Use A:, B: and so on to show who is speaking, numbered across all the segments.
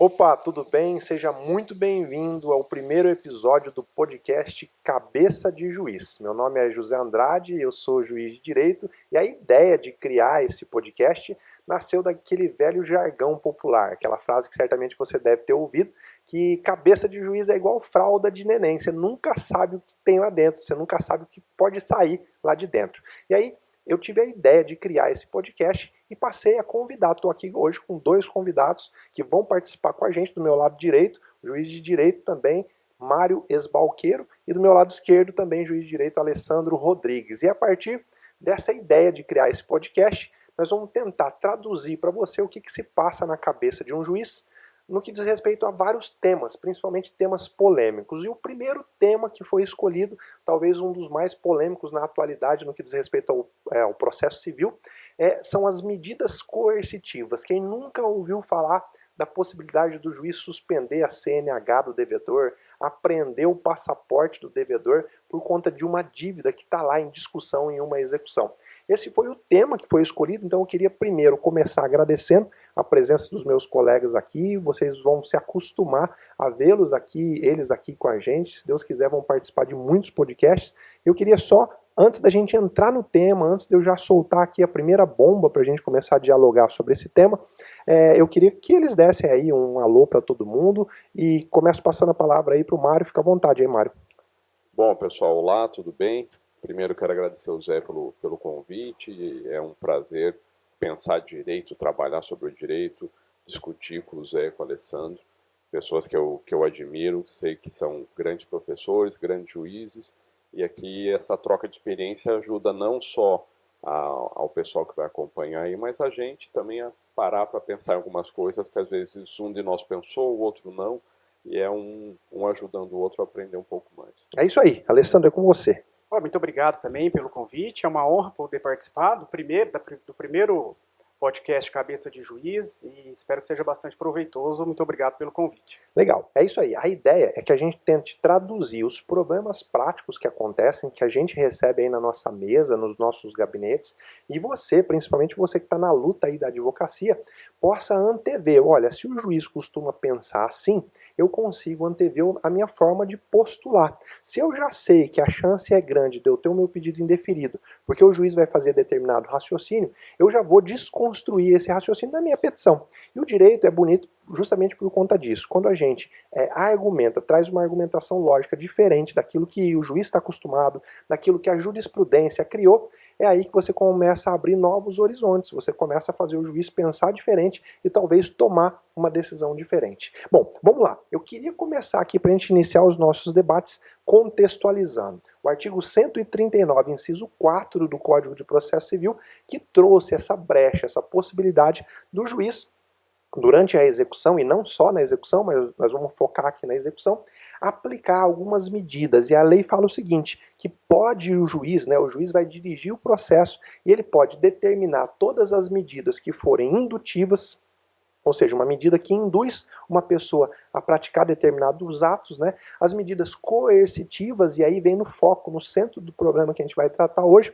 A: Opa, tudo bem? Seja muito bem-vindo ao primeiro episódio do podcast Cabeça de Juiz. Meu nome é José Andrade, eu sou juiz de direito e a ideia de criar esse podcast nasceu daquele velho jargão popular, aquela frase que certamente você deve ter ouvido, que cabeça de juiz é igual fralda de neném, você nunca sabe o que tem lá dentro, você nunca sabe o que pode sair lá de dentro. E aí, eu tive a ideia de criar esse podcast e passei a convidar. Estou aqui hoje com dois convidados que vão participar com a gente. Do meu lado direito, juiz de direito também, Mário Esbalqueiro, e do meu lado esquerdo também, juiz de direito, Alessandro Rodrigues. E a partir dessa ideia de criar esse podcast, nós vamos tentar traduzir para você o que se passa na cabeça de um juiz no que diz respeito a vários temas, principalmente temas polêmicos. E o primeiro tema que foi escolhido, talvez um dos mais polêmicos na atualidade no que diz respeito ao processo civil, são as medidas coercitivas. Quem nunca ouviu falar da possibilidade do juiz suspender a CNH do devedor, apreender o passaporte do devedor por conta de uma dívida que está lá em discussão em uma execução. Esse foi o tema que foi escolhido, então eu queria primeiro começar agradecendo a presença dos meus colegas aqui. Vocês vão se acostumar a vê-los aqui, eles aqui com a gente. Se Deus quiser, vão participar de muitos podcasts. Eu queria só, antes da gente entrar no tema, antes de eu já soltar aqui a primeira bomba para a gente começar a dialogar sobre esse tema, eu queria que eles dessem aí um alô para todo mundo e começo passando a palavra aí para o Mário. Fica à vontade aí, Mário.
B: Bom, pessoal, olá, tudo bem? Primeiro quero agradecer ao Zé pelo convite. É um prazer pensar direito, trabalhar sobre o direito, discutir com o Zé, com o Alessandro, pessoas que eu admiro, sei que são grandes professores, grandes juízes, e aqui essa troca de experiência ajuda não só ao pessoal que vai acompanhar aí, mas a gente também a parar para pensar em algumas coisas que às vezes um de nós pensou, o outro não, e é um ajudando o outro a aprender um pouco mais.
A: É isso aí, Alessandro, é com você.
C: Muito obrigado também pelo convite, é uma honra poder participar do primeiro podcast Cabeça de Juiz e espero que seja bastante proveitoso. Muito obrigado pelo convite.
A: Legal, é isso aí. A ideia é que a gente tente traduzir os problemas práticos que acontecem, que a gente recebe aí na nossa mesa, nos nossos gabinetes, e você, principalmente você que está na luta aí da advocacia, possa antever. Olha, se o juiz costuma pensar assim, eu consigo antever a minha forma de postular. Se eu já sei que a chance é grande de eu ter o meu pedido indeferido, porque o juiz vai fazer determinado raciocínio, eu já vou desconstruir esse raciocínio da minha petição. E o direito é bonito justamente por conta disso. Quando a gente argumenta, traz uma argumentação lógica diferente daquilo que o juiz está acostumado, daquilo que a jurisprudência criou, é aí que você começa a abrir novos horizontes, você começa a fazer o juiz pensar diferente e talvez tomar uma decisão diferente. Bom, vamos lá. Eu queria começar aqui para a gente iniciar os nossos debates contextualizando. O artigo 139, inciso 4 do Código de Processo Civil, que trouxe essa brecha, essa possibilidade do juiz, durante a execução, e não só na execução, mas nós vamos focar aqui na execução, aplicar algumas medidas. E a lei fala o seguinte, que pode o juiz vai dirigir o processo e ele pode determinar todas as medidas que forem indutivas, ou seja, uma medida que induz uma pessoa a praticar determinados atos, as medidas coercitivas, e aí vem no foco, no centro do problema que a gente vai tratar hoje,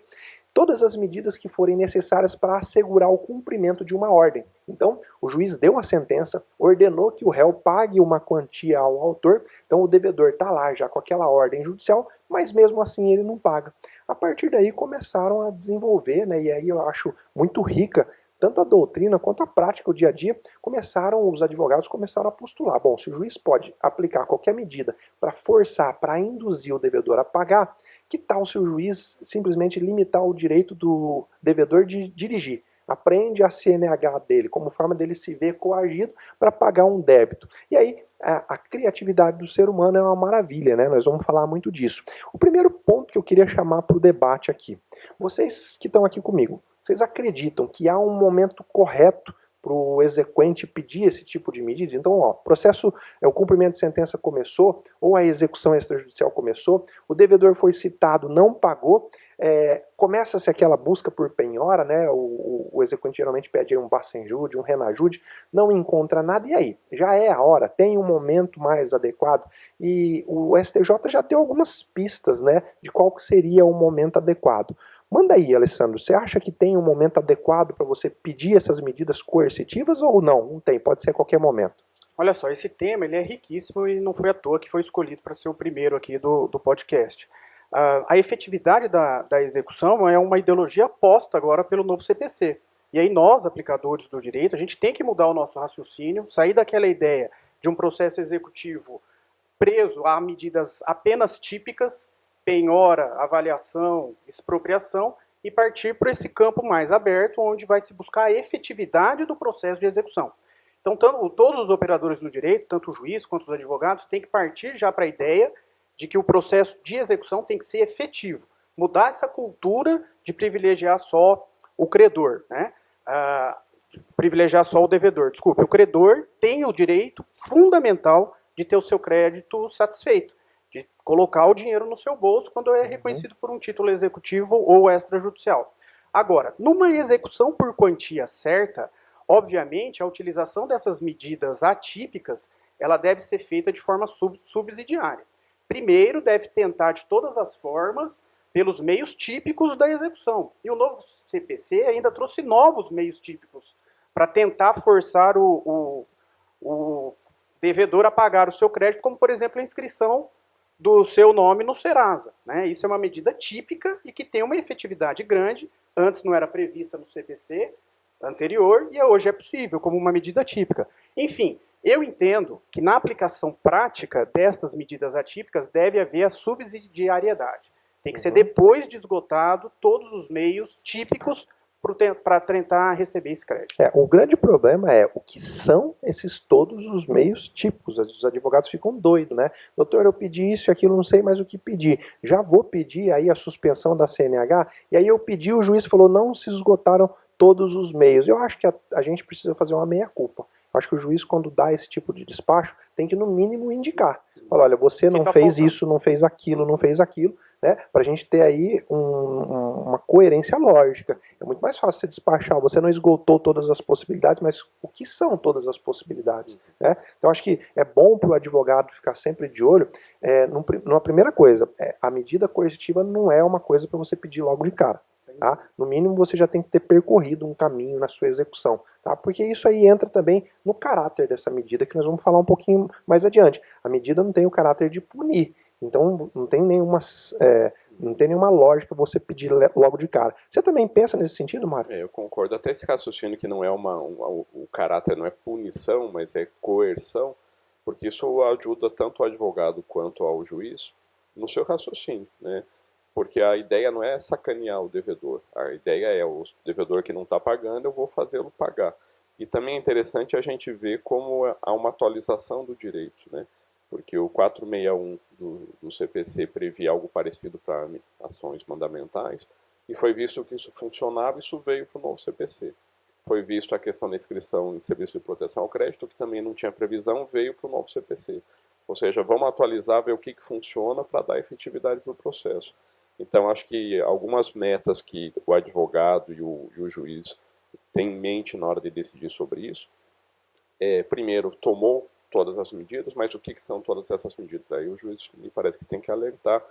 A: todas as medidas que forem necessárias para assegurar o cumprimento de uma ordem. Então, o juiz deu uma sentença, ordenou que o réu pague uma quantia ao autor, então o devedor está lá já com aquela ordem judicial, mas mesmo assim ele não paga. A partir daí começaram a desenvolver, e aí eu acho muito rica, tanto a doutrina quanto a prática, o dia a dia, os advogados começaram a postular. Bom, se o juiz pode aplicar qualquer medida para forçar, para induzir o devedor a pagar, que tal se o juiz simplesmente limitar o direito do devedor de dirigir? Aprende a CNH dele, como forma dele se ver coagido para pagar um débito. E aí, a criatividade do ser humano é uma maravilha, Nós vamos falar muito disso. O primeiro ponto que eu queria chamar para o debate aqui. Vocês que estão aqui comigo, vocês acreditam que há um momento correto para o exequente pedir esse tipo de medida? Então, o cumprimento de sentença começou, ou a execução extrajudicial começou, o devedor foi citado, não pagou, começa-se aquela busca por penhora, o exequente geralmente pede um bacenjude, um renajude, não encontra nada, e aí? Já é a hora, tem um momento mais adequado, e o STJ já deu algumas pistas, de qual seria o momento adequado. Manda aí, Alessandro, você acha que tem um momento adequado para você pedir essas medidas coercitivas ou não? Não tem, pode ser a qualquer momento.
C: Olha só, esse tema ele é riquíssimo e não foi à toa que foi escolhido para ser o primeiro aqui do podcast. A efetividade da execução é uma ideologia posta agora pelo novo CPC. E aí nós, aplicadores do direito, a gente tem que mudar o nosso raciocínio, sair daquela ideia de um processo executivo preso a medidas apenas típicas, penhora, avaliação, expropriação, e partir para esse campo mais aberto, onde vai se buscar a efetividade do processo de execução. Então, todos os operadores do direito, tanto o juiz quanto os advogados, têm que partir já para a ideia de que o processo de execução tem que ser efetivo. Mudar essa cultura de privilegiar só o credor, né? Privilegiar só o devedor. Desculpe, o credor tem o direito fundamental de ter o seu crédito satisfeito, de colocar o dinheiro no seu bolso quando é reconhecido por um título executivo ou extrajudicial. Agora, numa execução por quantia certa, obviamente, a utilização dessas medidas atípicas, ela deve ser feita de forma subsidiária. Primeiro, deve tentar de todas as formas, pelos meios típicos da execução. E o novo CPC ainda trouxe novos meios típicos para tentar forçar o devedor a pagar o seu crédito, como, por exemplo, a inscrição do seu nome no Serasa, né? Isso é uma medida típica e que tem uma efetividade grande. Antes não era prevista no CPC anterior e hoje é possível, como uma medida típica. Enfim, eu entendo que na aplicação prática dessas medidas atípicas deve haver a subsidiariedade. Tem que ser depois de esgotado todos os meios típicos para tentar receber esse crédito.
A: O grande problema é o que são esses todos os meios típicos. Os advogados ficam doidos, né? Doutor, eu pedi isso e aquilo, não sei mais o que pedir. Já vou pedir aí a suspensão da CNH, e aí eu pedi, o juiz falou, não se esgotaram todos os meios. Eu acho que a gente precisa fazer uma meia-culpa. Eu acho que o juiz, quando dá esse tipo de despacho, tem que, no mínimo, indicar. Fala, olha, você não fez isso, não fez aquilo, né? Para a gente ter aí uma coerência lógica. É muito mais fácil você despachar. Você não esgotou todas as possibilidades, mas o que são todas as possibilidades? Né? Então, acho que é bom para o advogado ficar sempre de olho. Numa primeira coisa, a medida coercitiva não é uma coisa para você pedir logo de cara. Tá? No mínimo, você já tem que ter percorrido um caminho na sua execução. Tá? Porque isso aí entra também no caráter dessa medida, que nós vamos falar um pouquinho mais adiante. A medida não tem o caráter de punir. Então, não tem nenhuma lógica você pedir logo de cara. Você também pensa nesse sentido, Mário?
B: Eu concordo. Até esse raciocínio que não é o caráter não é punição, mas é coerção, porque isso ajuda tanto o advogado quanto ao juiz no seu raciocínio, né? Porque a ideia não é sacanear o devedor. A ideia é o devedor que não está pagando, eu vou fazê-lo pagar. E também é interessante a gente ver como há uma atualização do direito, né? Porque o 461 do CPC previa algo parecido para ações mandamentais, e foi visto que isso funcionava, isso veio para o novo CPC. Foi visto a questão da inscrição em serviço de proteção ao crédito, que também não tinha previsão, veio para o novo CPC. Ou seja, vamos atualizar, ver o que funciona para dar efetividade para o processo. Então, acho que algumas metas que o advogado e o juiz têm em mente na hora de decidir sobre isso, primeiro, tomou todas as medidas, mas o que são todas essas medidas? Aí o juiz me parece que tem que alertar,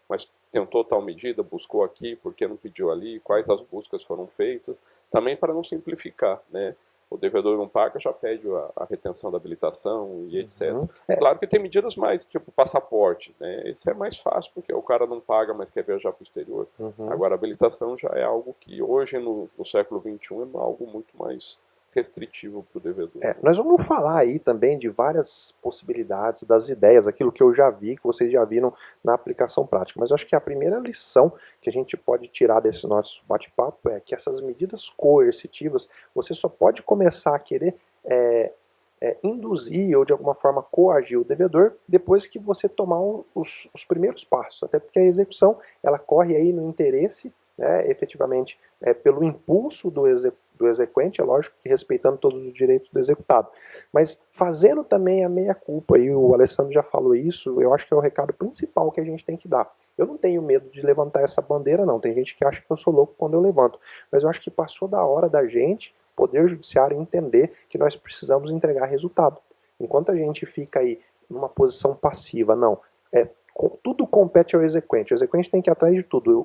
B: mas tentou tal medida, buscou aqui, por que não pediu ali, quais as buscas foram feitas, também para não simplificar, né? O devedor não paga, já pede a retenção da habilitação e etc. Claro que tem medidas mais, tipo passaporte, né? Esse é mais fácil, porque o cara não paga, mas quer viajar para o exterior. Agora, a habilitação já é algo que hoje, no século XXI, é algo muito mais restritivo para o devedor.
A: Nós vamos falar aí também de várias possibilidades, das ideias, aquilo que eu já vi, que vocês já viram na aplicação prática. Mas eu acho que a primeira lição que a gente pode tirar desse nosso bate-papo é que essas medidas coercitivas, você só pode começar a querer induzir ou de alguma forma coagir o devedor depois que você tomar os primeiros passos. Até porque a execução, ela corre aí no interesse, efetivamente, pelo impulso do exequente, é lógico que respeitando todos os direitos do executado, mas fazendo também a meia-culpa, e o Alessandro já falou isso, eu acho que é o recado principal que a gente tem que dar. Eu não tenho medo de levantar essa bandeira, não. Tem gente que acha que eu sou louco quando eu levanto, mas eu acho que passou da hora da gente, Poder Judiciário, entender que nós precisamos entregar resultado. Enquanto a gente fica aí numa posição passiva, não, tudo compete ao exequente. O exequente tem que ir atrás de tudo.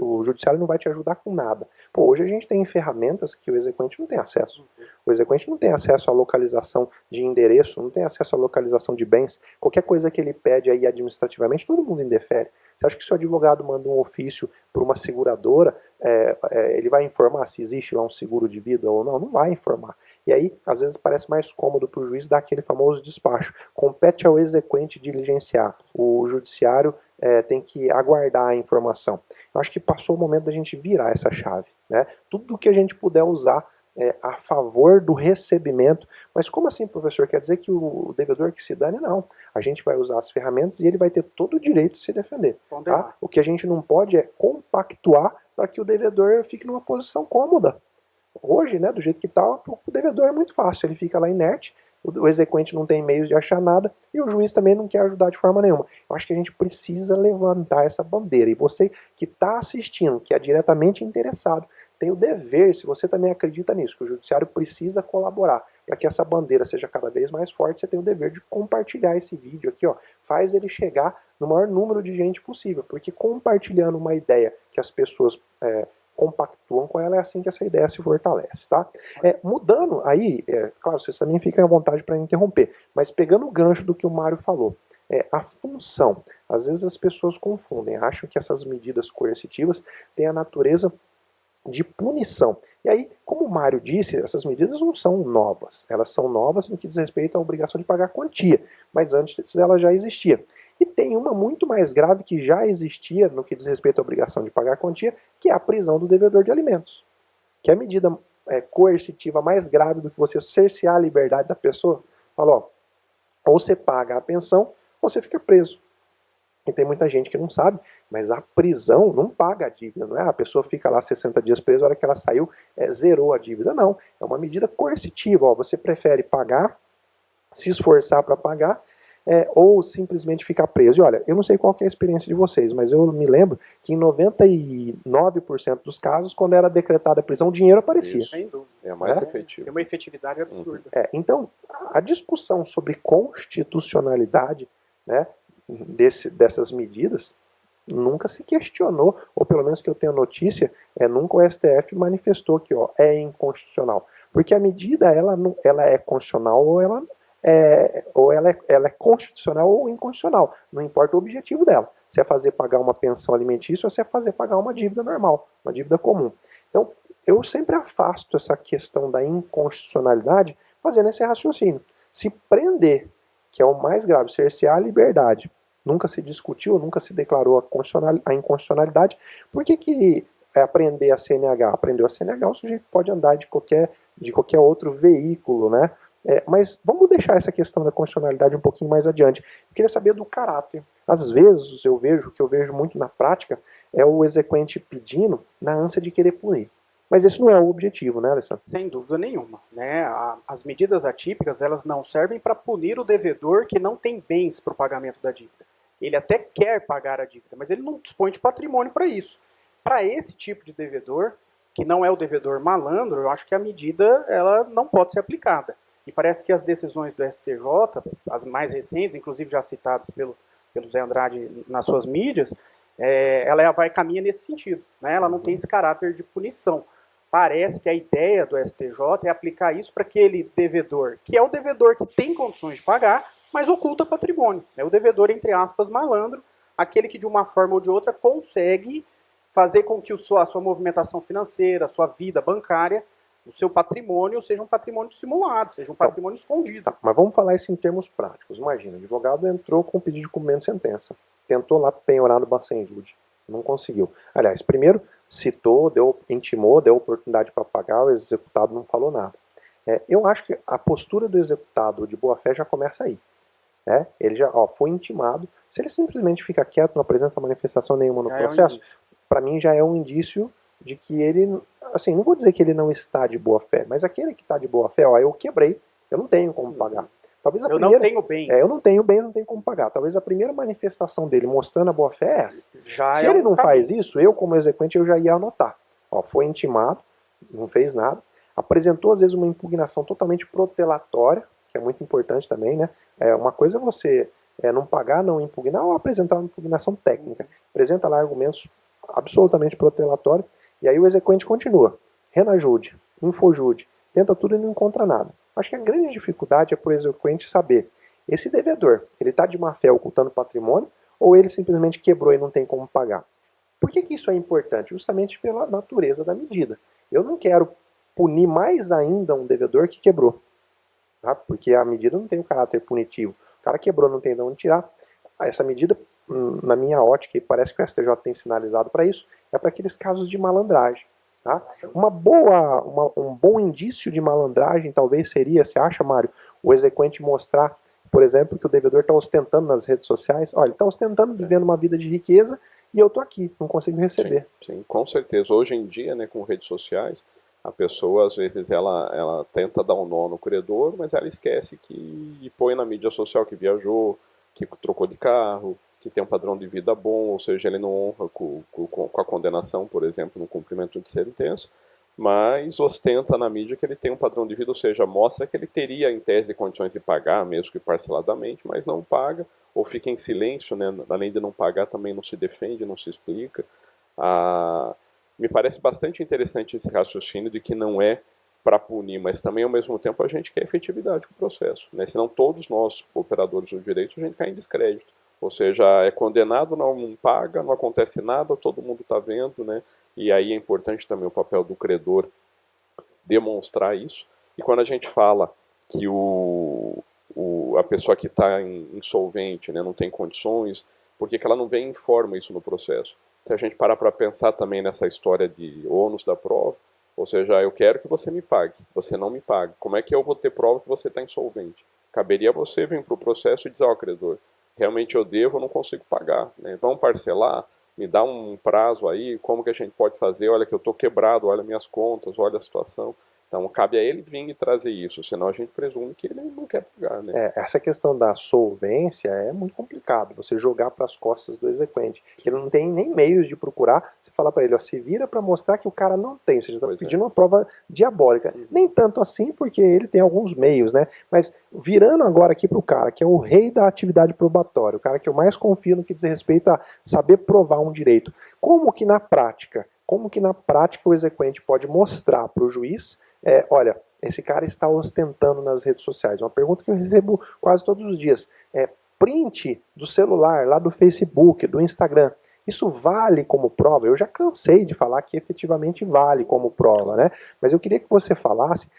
A: O judiciário não vai te ajudar com nada. Pô, hoje a gente tem ferramentas que o exequente não tem acesso. O exequente não tem acesso à localização de endereço, não tem acesso à localização de bens. Qualquer coisa que ele pede aí administrativamente, todo mundo indefere. Você acha que se o advogado manda um ofício para uma seguradora, ele vai informar se existe lá um seguro de vida ou não? Não vai informar. E aí, às vezes, parece mais cômodo para o juiz dar aquele famoso despacho. Compete ao exequente diligenciar. O judiciário tem que aguardar a informação. Eu acho que passou o momento da gente virar essa chave, né? Tudo que a gente puder usar a favor do recebimento. Mas como assim, professor? Quer dizer que o devedor que se dane? Não. A gente vai usar as ferramentas e ele vai ter todo o direito de se defender. Tá? O que a gente não pode é compactuar para que o devedor fique numa posição cômoda. Hoje, né, do jeito que está, o devedor é muito fácil. Ele fica lá inerte, o exequente não tem meios de achar nada e o juiz também não quer ajudar de forma nenhuma. Eu acho que a gente precisa levantar essa bandeira. E você que está assistindo, que é diretamente interessado, tem o dever, se você também acredita nisso, que o judiciário precisa colaborar para que essa bandeira seja cada vez mais forte, você tem o dever de compartilhar esse vídeo aqui, ó, faz ele chegar no maior número de gente possível, porque compartilhando uma ideia que as pessoas compactuam com ela, é assim que essa ideia se fortalece, tá? Mudando aí, claro, vocês também ficam à vontade para interromper, mas pegando o gancho do que o Mário falou, a função, às vezes as pessoas confundem, acham que essas medidas coercitivas têm a natureza de punição. E aí, como o Mário disse, essas medidas não são novas. Elas são novas no que diz respeito à obrigação de pagar quantia, mas antes ela já existia. E tem uma muito mais grave que já existia no que diz respeito à obrigação de pagar quantia, que é a prisão do devedor de alimentos. Que é a medida coercitiva mais grave do que você cercear a liberdade da pessoa. Fala, ó, ou você paga a pensão, ou você fica preso. E tem muita gente que não sabe, mas a prisão não paga a dívida, não é? A pessoa fica lá 60 dias presa, a hora que ela saiu, zerou a dívida. Não, é uma medida coercitiva. Ó, você prefere pagar, se esforçar para pagar, ou simplesmente ficar preso. E olha, eu não sei qual que é a experiência de vocês, mas eu me lembro que em 99% dos casos, quando era decretada a prisão, o dinheiro aparecia.
B: Isso. Sem dúvida. É mais efetivo.
C: Tem uma efetividade absurda.
A: Então, a discussão sobre constitucionalidade, né, dessas medidas nunca se questionou, ou pelo menos que eu tenho notícia, nunca o STF manifestou que é inconstitucional. Porque a medida ela é constitucional ou ela é constitucional ou inconstitucional. Não importa o objetivo dela. Se é fazer pagar uma pensão alimentícia ou se é fazer pagar uma dívida normal, uma dívida comum. Então, eu sempre afasto essa questão da inconstitucionalidade fazendo esse raciocínio. Se prender, que é o mais grave, cercear a liberdade, nunca se discutiu, nunca se declarou a inconstitucionalidade, por que aprender a CNH? Aprendeu a CNH, o sujeito pode andar de qualquer outro veículo, né? Mas vamos deixar essa questão da constitucionalidade um pouquinho mais adiante. Eu queria saber do caráter. Às vezes o que eu vejo muito na prática, é o exequente pedindo na ânsia de querer punir. Mas esse não é o objetivo, né, Alessandro?
C: Sem dúvida nenhuma. Né? As medidas atípicas, elas não servem para punir o devedor que não tem bens para o pagamento da dívida. Ele até quer pagar a dívida, mas ele não dispõe de patrimônio para isso. Para esse tipo de devedor, que não é o devedor malandro, eu acho que a medida ela não pode ser aplicada. E parece que as decisões do STJ, as mais recentes, inclusive já citadas pelo Zé Andrade nas suas mídias, ela caminha nesse sentido. Né? Ela não tem esse caráter de punição. Parece que a ideia do STJ é aplicar isso para aquele devedor, que é o devedor que tem condições de pagar, mas oculta patrimônio. É o devedor, entre aspas, malandro, aquele que de uma forma ou de outra consegue fazer com que a sua movimentação financeira, a sua vida bancária, o seu patrimônio seja um patrimônio simulado, seja um patrimônio escondido.
A: Tá, mas vamos falar isso em termos práticos. Imagina, o advogado entrou com um pedido de cumprimento de sentença, tentou lá penhorar no Bacen-Jude, não conseguiu. Aliás, primeiro citou, intimou, deu oportunidade para pagar, o executado não falou nada. Eu acho que a postura do executado de boa-fé já começa aí. Ele já foi intimado. Se ele simplesmente fica quieto, não apresenta manifestação nenhuma no processo, para mim já é um indício de que ele, assim, não vou dizer que ele não está de boa-fé, mas aquele que está de boa-fé, eu quebrei, eu não tenho como pagar. Talvez
C: eu não tenho bens.
A: Eu não tenho bens, não tenho como pagar. Talvez a primeira manifestação dele mostrando a boa-fé é essa. Se ele não faz isso, eu como exequente eu já ia anotar. Foi intimado, não fez nada, apresentou às vezes uma impugnação totalmente protelatória, que é muito importante também, né? Uma coisa é você não pagar, não impugnar ou apresentar uma impugnação técnica. Apresenta lá argumentos absolutamente protelatórios e aí o exequente continua. Renajude, infojude, tenta tudo e não encontra nada. Acho que a grande dificuldade é para o exequente saber, esse devedor, ele está de má fé ocultando patrimônio ou ele simplesmente quebrou e não tem como pagar? Por que isso é importante? Justamente pela natureza da medida. Eu não quero punir mais ainda um devedor que quebrou, tá? Porque a medida não tem um caráter punitivo. O cara quebrou, não tem de onde tirar. Essa medida, na minha ótica, e parece que o STJ tem sinalizado para isso, é para aqueles casos de malandragem. Tá? Um bom indício de malandragem talvez seria, você acha, Mário, o exequente mostrar, por exemplo, que o devedor está ostentando nas redes sociais. Olha, ele está ostentando, vivendo uma vida de riqueza e eu estou aqui, não consigo receber.
B: Sim, com certeza. Hoje em dia, né, com redes sociais, a pessoa, às vezes, ela tenta dar um nó no credor, mas ela esquece e põe na mídia social que viajou, que trocou de carro, que tem um padrão de vida bom, ou seja, ele não honra com a condenação, por exemplo, no cumprimento de sentença, mas ostenta na mídia que ele tem um padrão de vida, ou seja, mostra que ele teria, em tese, condições de pagar, mesmo que parceladamente, mas não paga, ou fica em silêncio, né? Além de não pagar, também não se defende, não se explica. Me parece bastante interessante esse raciocínio de que não é para punir, mas também, ao mesmo tempo, a gente quer efetividade com o processo, né? Senão todos nós, operadores do direito, a gente cai em descrédito. Ou seja, é condenado, não paga, não acontece nada, todo mundo está vendo, né? E aí é importante também o papel do credor demonstrar isso. E quando a gente fala que a pessoa que está insolvente, né, não tem condições, por que ela não vem e informa isso no processo? Se a gente parar para pensar também nessa história de ônus da prova, ou seja, eu quero que você me pague, você não me paga. Como é que eu vou ter prova que você está insolvente? Caberia você vir para o processo e dizer, ó, credor, realmente eu devo, eu não consigo pagar, né? Vamos parcelar, me dá um prazo aí, como que a gente pode fazer? Olha que eu estou quebrado, olha minhas contas, olha a situação. Então, cabe a ele vir e trazer isso, senão a gente presume que ele não quer pagar, né?
A: Essa questão da solvência é muito complicado, você jogar para as costas do exequente, que ele não tem nem meios de procurar, você fala para ele, ó, se vira para mostrar que o cara não tem, você já está pedindo uma prova diabólica. Nem tanto assim, porque ele tem alguns meios, né? Mas virando agora aqui para o cara, que é o rei da atividade probatória, o cara que eu mais confio no que diz respeito a saber provar um direito, como que na prática o exequente pode mostrar para o juiz, olha, esse cara está ostentando nas redes sociais. Uma pergunta que eu recebo quase todos os dias. Print do celular, lá do Facebook, do Instagram. Isso vale como prova? Eu já cansei de falar que efetivamente vale como prova, né? Mas eu queria que você falasse,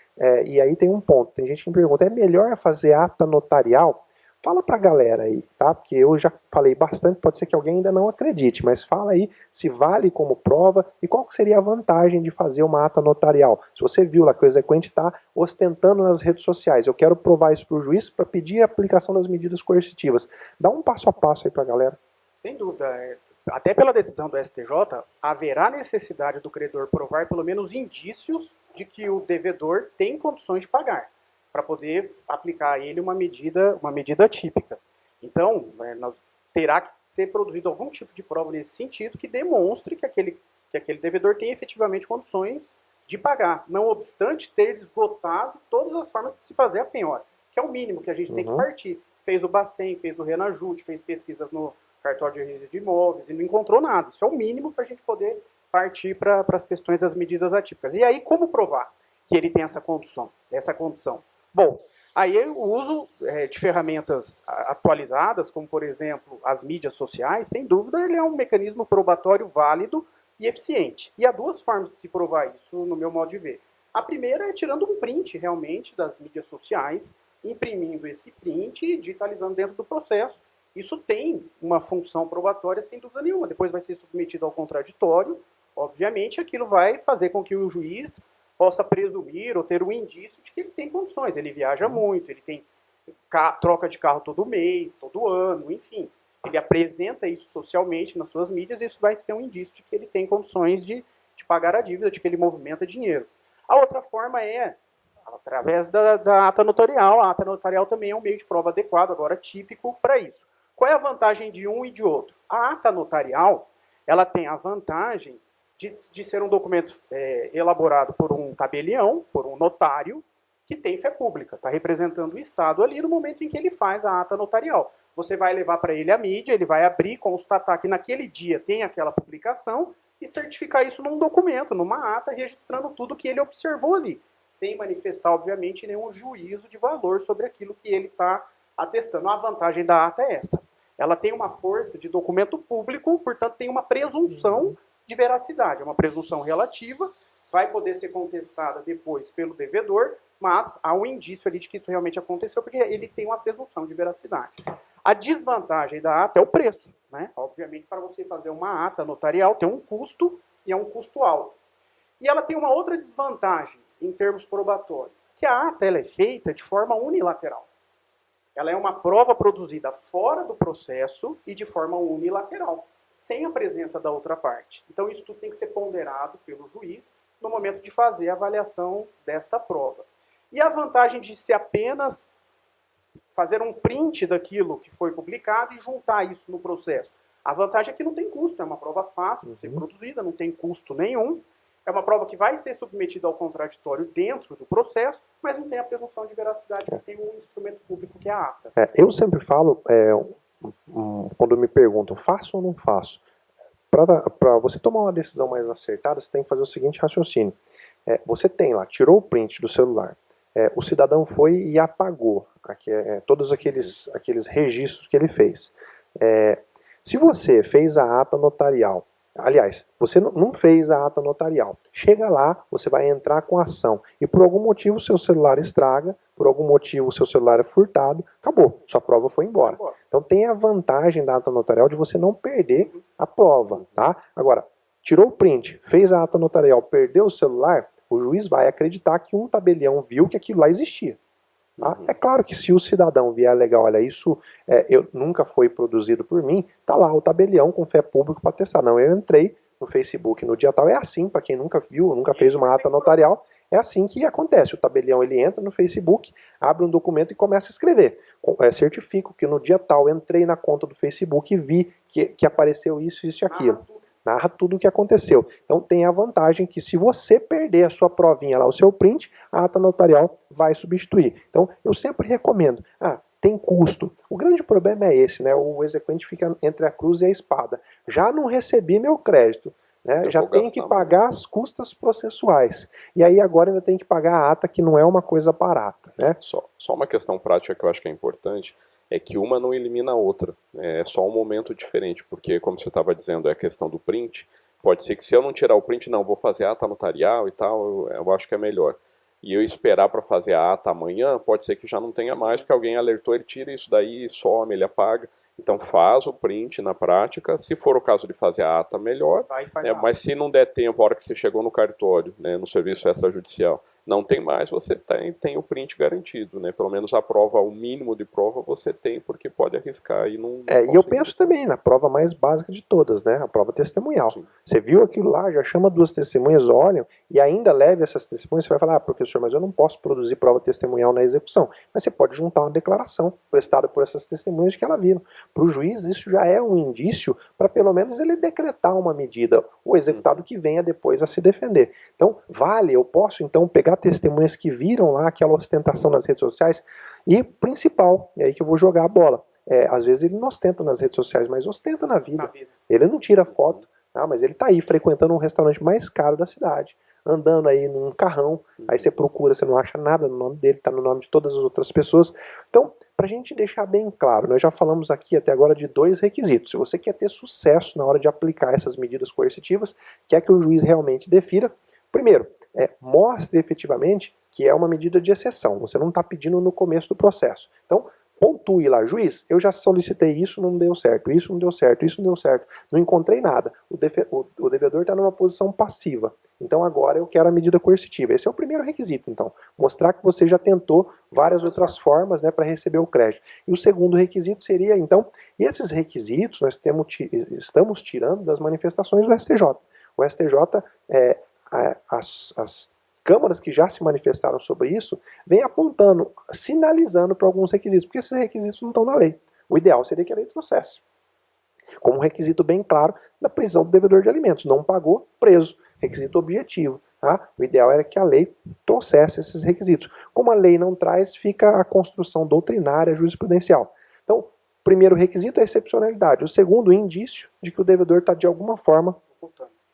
A: e aí tem um ponto. Tem gente que me pergunta, é melhor fazer ata notarial? Fala pra galera aí, tá? Porque eu já falei bastante, pode ser que alguém ainda não acredite, mas fala aí se vale como prova e qual seria a vantagem de fazer uma ata notarial. Se você viu lá que o exequente está ostentando nas redes sociais, eu quero provar isso para o juiz para pedir a aplicação das medidas coercitivas. Dá um passo a passo aí pra galera.
C: Sem dúvida. Até pela decisão do STJ, haverá necessidade do credor provar pelo menos indícios de que o devedor tem condições de pagar, para poder aplicar a ele uma medida típica. Então, terá que ser produzido algum tipo de prova nesse sentido que demonstre que aquele devedor tem efetivamente condições de pagar, não obstante ter esgotado todas as formas de se fazer a penhora, que é o mínimo que a gente tem que partir. Fez o Bacen, fez o Renajude, fez pesquisas no cartório de registro de imóveis e não encontrou nada. Isso é o mínimo para a gente poder partir para as questões das medidas atípicas. E aí, como provar que ele tem essa condição? Bom, aí o uso de ferramentas atualizadas, como por exemplo as mídias sociais, sem dúvida ele é um mecanismo probatório válido e eficiente. E há duas formas de se provar isso, no meu modo de ver. A primeira é tirando um print realmente das mídias sociais, imprimindo esse print e digitalizando dentro do processo. Isso tem uma função probatória sem dúvida nenhuma. Depois vai ser submetido ao contraditório. Obviamente aquilo vai fazer com que o juiz possa presumir ou ter um indício de que ele tem condições. Ele viaja muito, ele tem troca de carro todo mês, todo ano, enfim. Ele apresenta isso socialmente nas suas mídias e isso vai ser um indício de que ele tem condições de pagar a dívida, de que ele movimenta dinheiro. A outra forma é através da ata notarial. A ata notarial também é um meio de prova adequado, agora típico para isso. Qual é a vantagem de um e de outro? A ata notarial, ela tem a vantagem de ser um documento elaborado por um tabelião, por um notário, que tem fé pública, está representando o Estado ali no momento em que ele faz a ata notarial. você vai levar para ele a mídia, ele vai abrir, constatar que naquele dia tem aquela publicação e certificar isso num documento, numa ata, registrando tudo que ele observou ali, sem manifestar, obviamente, nenhum juízo de valor sobre aquilo que ele está atestando. A vantagem da ata é essa. Ela tem uma força de documento público, portanto, tem uma presunção de veracidade, uma presunção relativa, vai poder ser contestada depois pelo devedor, mas há um indício ali de que isso realmente aconteceu, porque ele tem uma presunção de veracidade. A desvantagem da ata é o preço, né? Obviamente, para você fazer uma ata notarial, tem um custo, e é um custo alto. E ela tem uma outra desvantagem, em termos probatórios, que a ata ela é feita de forma unilateral. Ela é uma prova produzida fora do processo e de forma unilateral, sem a presença da outra parte. Então, isso tudo tem que ser ponderado pelo juiz no momento de fazer a avaliação desta prova. E a vantagem de se apenas fazer um print daquilo que foi publicado e juntar isso no processo. A vantagem é que não tem custo, é uma prova fácil de ser produzida, não tem custo nenhum. É uma prova que vai ser submetida ao contraditório dentro do processo, mas não tem a presunção de veracidade, que tem um instrumento público que é a ata.
A: Eu sempre falo, quando me perguntam, faço ou não faço? Para você tomar uma decisão mais acertada, você tem que fazer o seguinte raciocínio. Você tem lá, tirou o print do celular, o cidadão foi e apagou todos aqueles registros que ele fez. Se você fez a ata notarial, aliás, você não fez a ata notarial, chega lá, você vai entrar com a ação e por algum motivo o seu celular estraga, por algum motivo o seu celular é furtado, acabou, sua prova foi embora. Então tem a vantagem da ata notarial de você não perder a prova, tá? Agora, tirou o print, fez a ata notarial, perdeu o celular, o juiz vai acreditar que um tabelião viu que aquilo lá existia. Tá? É claro que se o cidadão vier legal, olha, isso nunca foi produzido por mim, tá lá o tabelião com fé pública para testar. Não, eu entrei no Facebook no dia tal, é assim, para quem nunca viu, nunca fez uma ata notarial, é assim que acontece. O tabelião ele entra no Facebook, abre um documento e começa a escrever. Certifico que no dia tal entrei na conta do Facebook e vi que apareceu isso, isso e aquilo. Narra tudo o que aconteceu. Então tem a vantagem que se você perder a sua provinha lá, o seu print, a ata notarial vai substituir. Então eu sempre recomendo. Tem custo. O grande problema é esse, né? O exequente fica entre a cruz e a espada. Já não recebi meu crédito, né? Já tenho que pagar as custas processuais. E aí agora ainda tenho que pagar a ata, que não é uma coisa barata, né?
B: Só uma questão prática que eu acho que é importante. É que uma não elimina a outra, é só um momento diferente, porque como você estava dizendo, é a questão do print, pode ser que se eu não tirar o print, não, vou fazer a ata notarial e tal, eu acho que é melhor. E eu esperar para fazer a ata amanhã, pode ser que já não tenha mais, porque alguém alertou, ele tira isso daí, some, ele apaga. Então faz o print na prática, se for o caso de fazer a ata, melhor, mas se não der tempo, a hora que você chegou no cartório, né, no serviço extrajudicial, não tem mais, você tem o print garantido, né? Pelo menos a prova, o mínimo de prova você tem, porque pode arriscar e não
A: e eu penso também na prova mais básica de todas, né? A prova testemunhal. Sim. Você viu aquilo lá, já chama duas testemunhas, olham, e ainda leve essas testemunhas, você vai falar, professor, mas eu não posso produzir prova testemunhal na execução. Mas você pode juntar uma declaração prestada por essas testemunhas que ela viram. Para o juiz, isso já é um indício para pelo menos ele decretar uma medida, o executado que venha depois a se defender. Então, eu posso então pegar testemunhas que viram lá aquela ostentação nas redes sociais e, principal, é aí que eu vou jogar a bola. Às vezes ele não ostenta nas redes sociais, mas ostenta na vida. Ele não tira foto, mas ele está aí frequentando um restaurante mais caro da cidade, andando aí num carrão, aí você procura, você não acha nada no nome dele, está no nome de todas as outras pessoas. Então, para a gente deixar bem claro, nós já falamos aqui até agora de 2 requisitos. Se você quer ter sucesso na hora de aplicar essas medidas coercitivas, quer que o juiz realmente defira, primeiro, mostre efetivamente que é uma medida de exceção. Você não está pedindo no começo do processo. Então, pontue lá, juiz, eu já solicitei isso, não deu certo, isso não deu certo, isso não deu certo, não encontrei nada. O devedor está numa posição passiva. Então agora eu quero a medida coercitiva. Esse é o primeiro requisito, então. Mostrar que você já tentou várias outras formas, né, para receber o crédito. E o segundo requisito seria, então, e esses requisitos nós estamos tirando das manifestações do STJ. O STJ as câmaras que já se manifestaram sobre isso vêm apontando, sinalizando para alguns requisitos, porque esses requisitos não estão na lei. O ideal seria que a lei trouxesse. Como um requisito bem claro da prisão do devedor de alimentos. Não pagou, preso. Requisito objetivo. Tá? O ideal era que a lei trouxesse esses requisitos. Como a lei não traz, fica a construção doutrinária jurisprudencial. Então, primeiro requisito é a excepcionalidade. O segundo, o indício de que o devedor está de alguma forma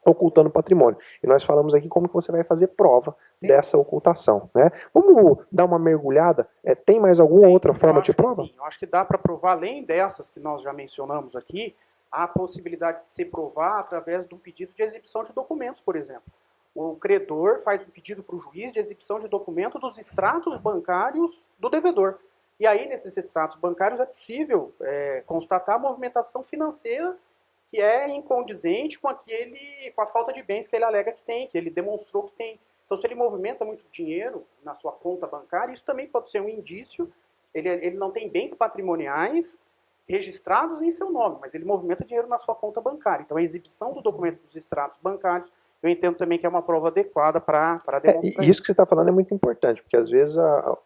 A: ocultando patrimônio. E nós falamos aqui como que você vai fazer prova dessa ocultação, né? Vamos dar uma mergulhada? Tem mais alguma outra forma de prova?
C: Sim, eu acho que dá para provar, além dessas que nós já mencionamos aqui, a possibilidade de se provar através de um pedido de exibição de documentos, por exemplo. O credor faz um pedido para o juiz de exibição de documento dos extratos bancários do devedor. E aí, nesses extratos bancários, é possível constatar a movimentação financeira que é incondizente com a falta de bens que ele alega que tem, que ele demonstrou que tem. Então, se ele movimenta muito dinheiro na sua conta bancária, isso também pode ser um indício. Ele não tem bens patrimoniais registrados em seu nome, mas ele movimenta dinheiro na sua conta bancária. Então, a exibição do documento dos extratos bancários, eu entendo também que é uma prova adequada para demonstrar.
A: Isso que você está falando é muito importante, porque às vezes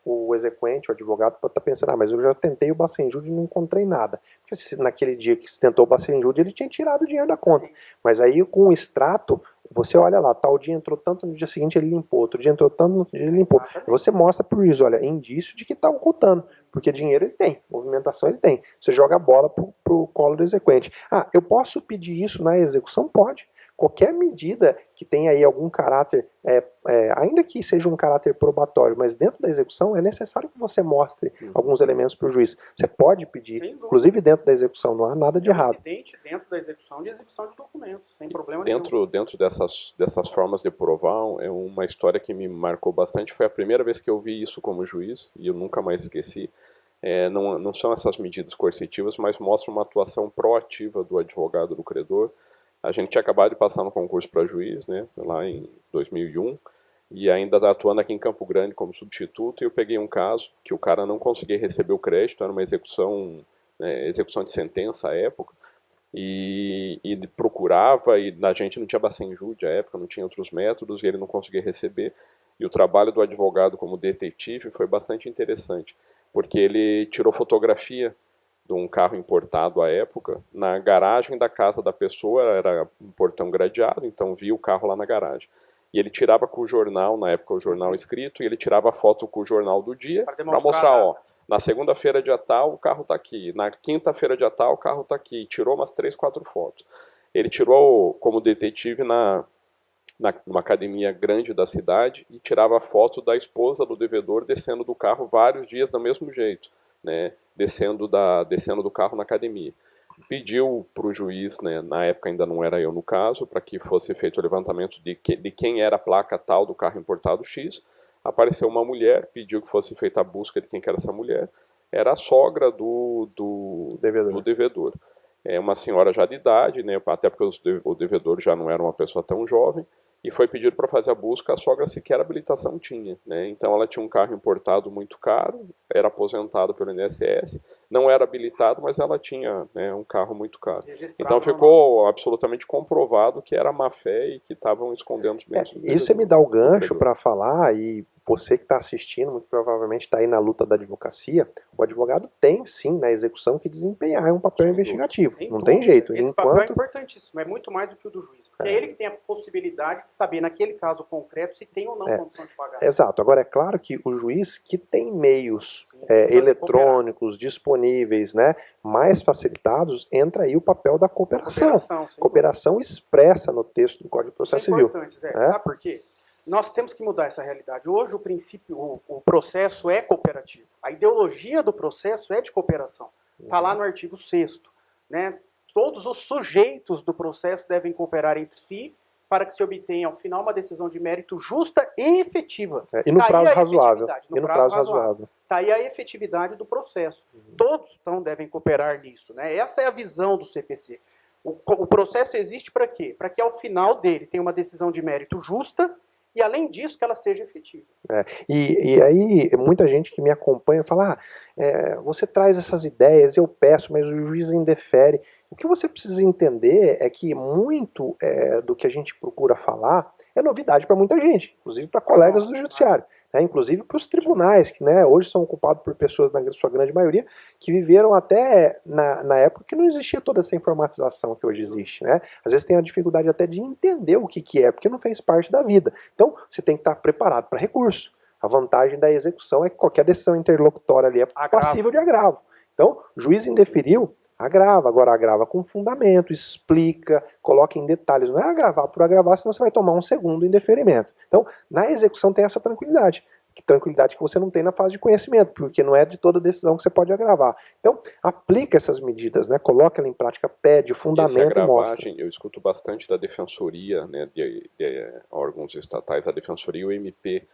A: o exequente, o advogado, pode estar pensando, mas eu já tentei o Bacenjude e não encontrei nada. Porque naquele dia que se tentou o Bacenjude, ele tinha tirado o dinheiro da conta. Mas aí com o extrato, você olha lá, tal dia entrou tanto, no dia seguinte ele limpou, outro dia entrou tanto, no outro dia ele limpou. E você mostra para o juiz, olha, indício de que está ocultando, porque dinheiro ele tem, movimentação ele tem. Você joga a bola para o colo do exequente. Eu posso pedir isso na execução? Pode. Qualquer medida que tenha aí algum caráter, ainda que seja um caráter probatório, mas dentro da execução é necessário que você mostre alguns elementos para o juiz. Você pode pedir, inclusive dentro da execução, não há nada de errado.
C: Dentro da execução de exibição de documentos, sem problema nenhum.
B: Dentro dessas formas de provar, uma história que me marcou bastante, foi a primeira vez que eu vi isso como juiz, e eu nunca mais esqueci. Não são essas medidas coercitivas, mas mostram uma atuação proativa do advogado do credor. A gente tinha acabado de passar no concurso para juiz, né, lá em 2001, e ainda atuando aqui em Campo Grande como substituto, e eu peguei um caso que o cara não conseguia receber o crédito, era uma execução de sentença à época, e procurava, e a gente não tinha Bacenjude à época, não tinha outros métodos, e ele não conseguia receber, e o trabalho do advogado como detetive foi bastante interessante, porque ele tirou fotografia de um carro importado à época, na garagem da casa da pessoa, era um portão gradeado, então via o carro lá na garagem. E ele tirava com o jornal, na época o jornal escrito, e ele tirava a foto com o jornal do dia, para mostrar, na segunda-feira dia tal, o carro está aqui, na quinta-feira dia tal, o carro está aqui, tirou umas 3, 4 fotos. Ele tirou como detetive numa academia grande da cidade, e tirava a foto da esposa do devedor descendo do carro vários dias do mesmo jeito, né, descendo do carro na academia. Pediu para o juiz, né, na época ainda não era eu no caso, para que fosse feito o levantamento de quem era a placa tal do carro importado X. Apareceu uma mulher, pediu que fosse feita a busca de quem que era essa mulher. Era a sogra do devedor. É uma senhora já de idade, né, até porque o devedor já não era uma pessoa tão jovem, e foi pedido para fazer a busca, a sogra sequer habilitação tinha, né? Então ela tinha um carro importado muito caro, era aposentada pelo INSS, não era habilitado, mas ela tinha, né, um carro muito caro. Então ficou absolutamente comprovado que era má fé e que estavam escondendo os bens.
A: Isso você me dá o gancho para falar, e você que está assistindo, muito provavelmente está aí na luta da advocacia, o advogado tem sim na execução que desempenhar um papel investigativo, não tem jeito.
C: Esse papel é importantíssimo, é muito mais do que o do juiz, porque é ele que tem a possibilidade de saber naquele caso concreto se tem ou não condição de pagar.
A: Exato, agora é claro que o juiz que tem meios eletrônicos disponíveis, né, mais facilitados, entra aí o papel da cooperação. Cooperação expressa no texto do Código de Processo Civil.
C: Isso é importante, Zé. Sabe por quê? Nós temos que mudar essa realidade. Hoje o processo é cooperativo. A ideologia do processo é de cooperação. Está lá no artigo 6º, né? Todos os sujeitos do processo devem cooperar entre si para que se obtenha, ao final, uma decisão de mérito justa e efetiva.
A: E no prazo razoável.
C: Está aí a efetividade do processo. Todos, então, devem cooperar nisso, né? Essa é a visão do CPC. O processo existe para quê? Para que, ao final dele, tenha uma decisão de mérito justa e, além disso, que ela seja efetiva.
A: E aí, muita gente que me acompanha fala, você traz essas ideias, eu peço, mas o juiz indefere. O que você precisa entender é que muito do que a gente procura falar é novidade para muita gente, inclusive para colegas do judiciário, né, inclusive para os tribunais, que, né, hoje são ocupados por pessoas, na sua grande maioria, que viveram até na época que não existia toda essa informatização que hoje existe. Né? Às vezes tem a dificuldade até de entender o que é, porque não fez parte da vida. Então, você tem que estar preparado para recurso. A vantagem da execução é que qualquer decisão interlocutória ali é passível de agravo. Então, o juiz indeferiu, agrava. Agora agrava com fundamento, explica, coloca em detalhes. Não é agravar por agravar, senão você vai tomar um segundo indeferimento. Então, na execução tem essa tranquilidade. Tranquilidade que você não tem na fase de conhecimento, porque não é de toda decisão que você pode agravar. Então, aplica essas medidas, né? Coloca ela em prática, pede, fundamento e mostra.
B: Eu escuto bastante da defensoria, né, de órgãos estatais, a defensoria e o MP,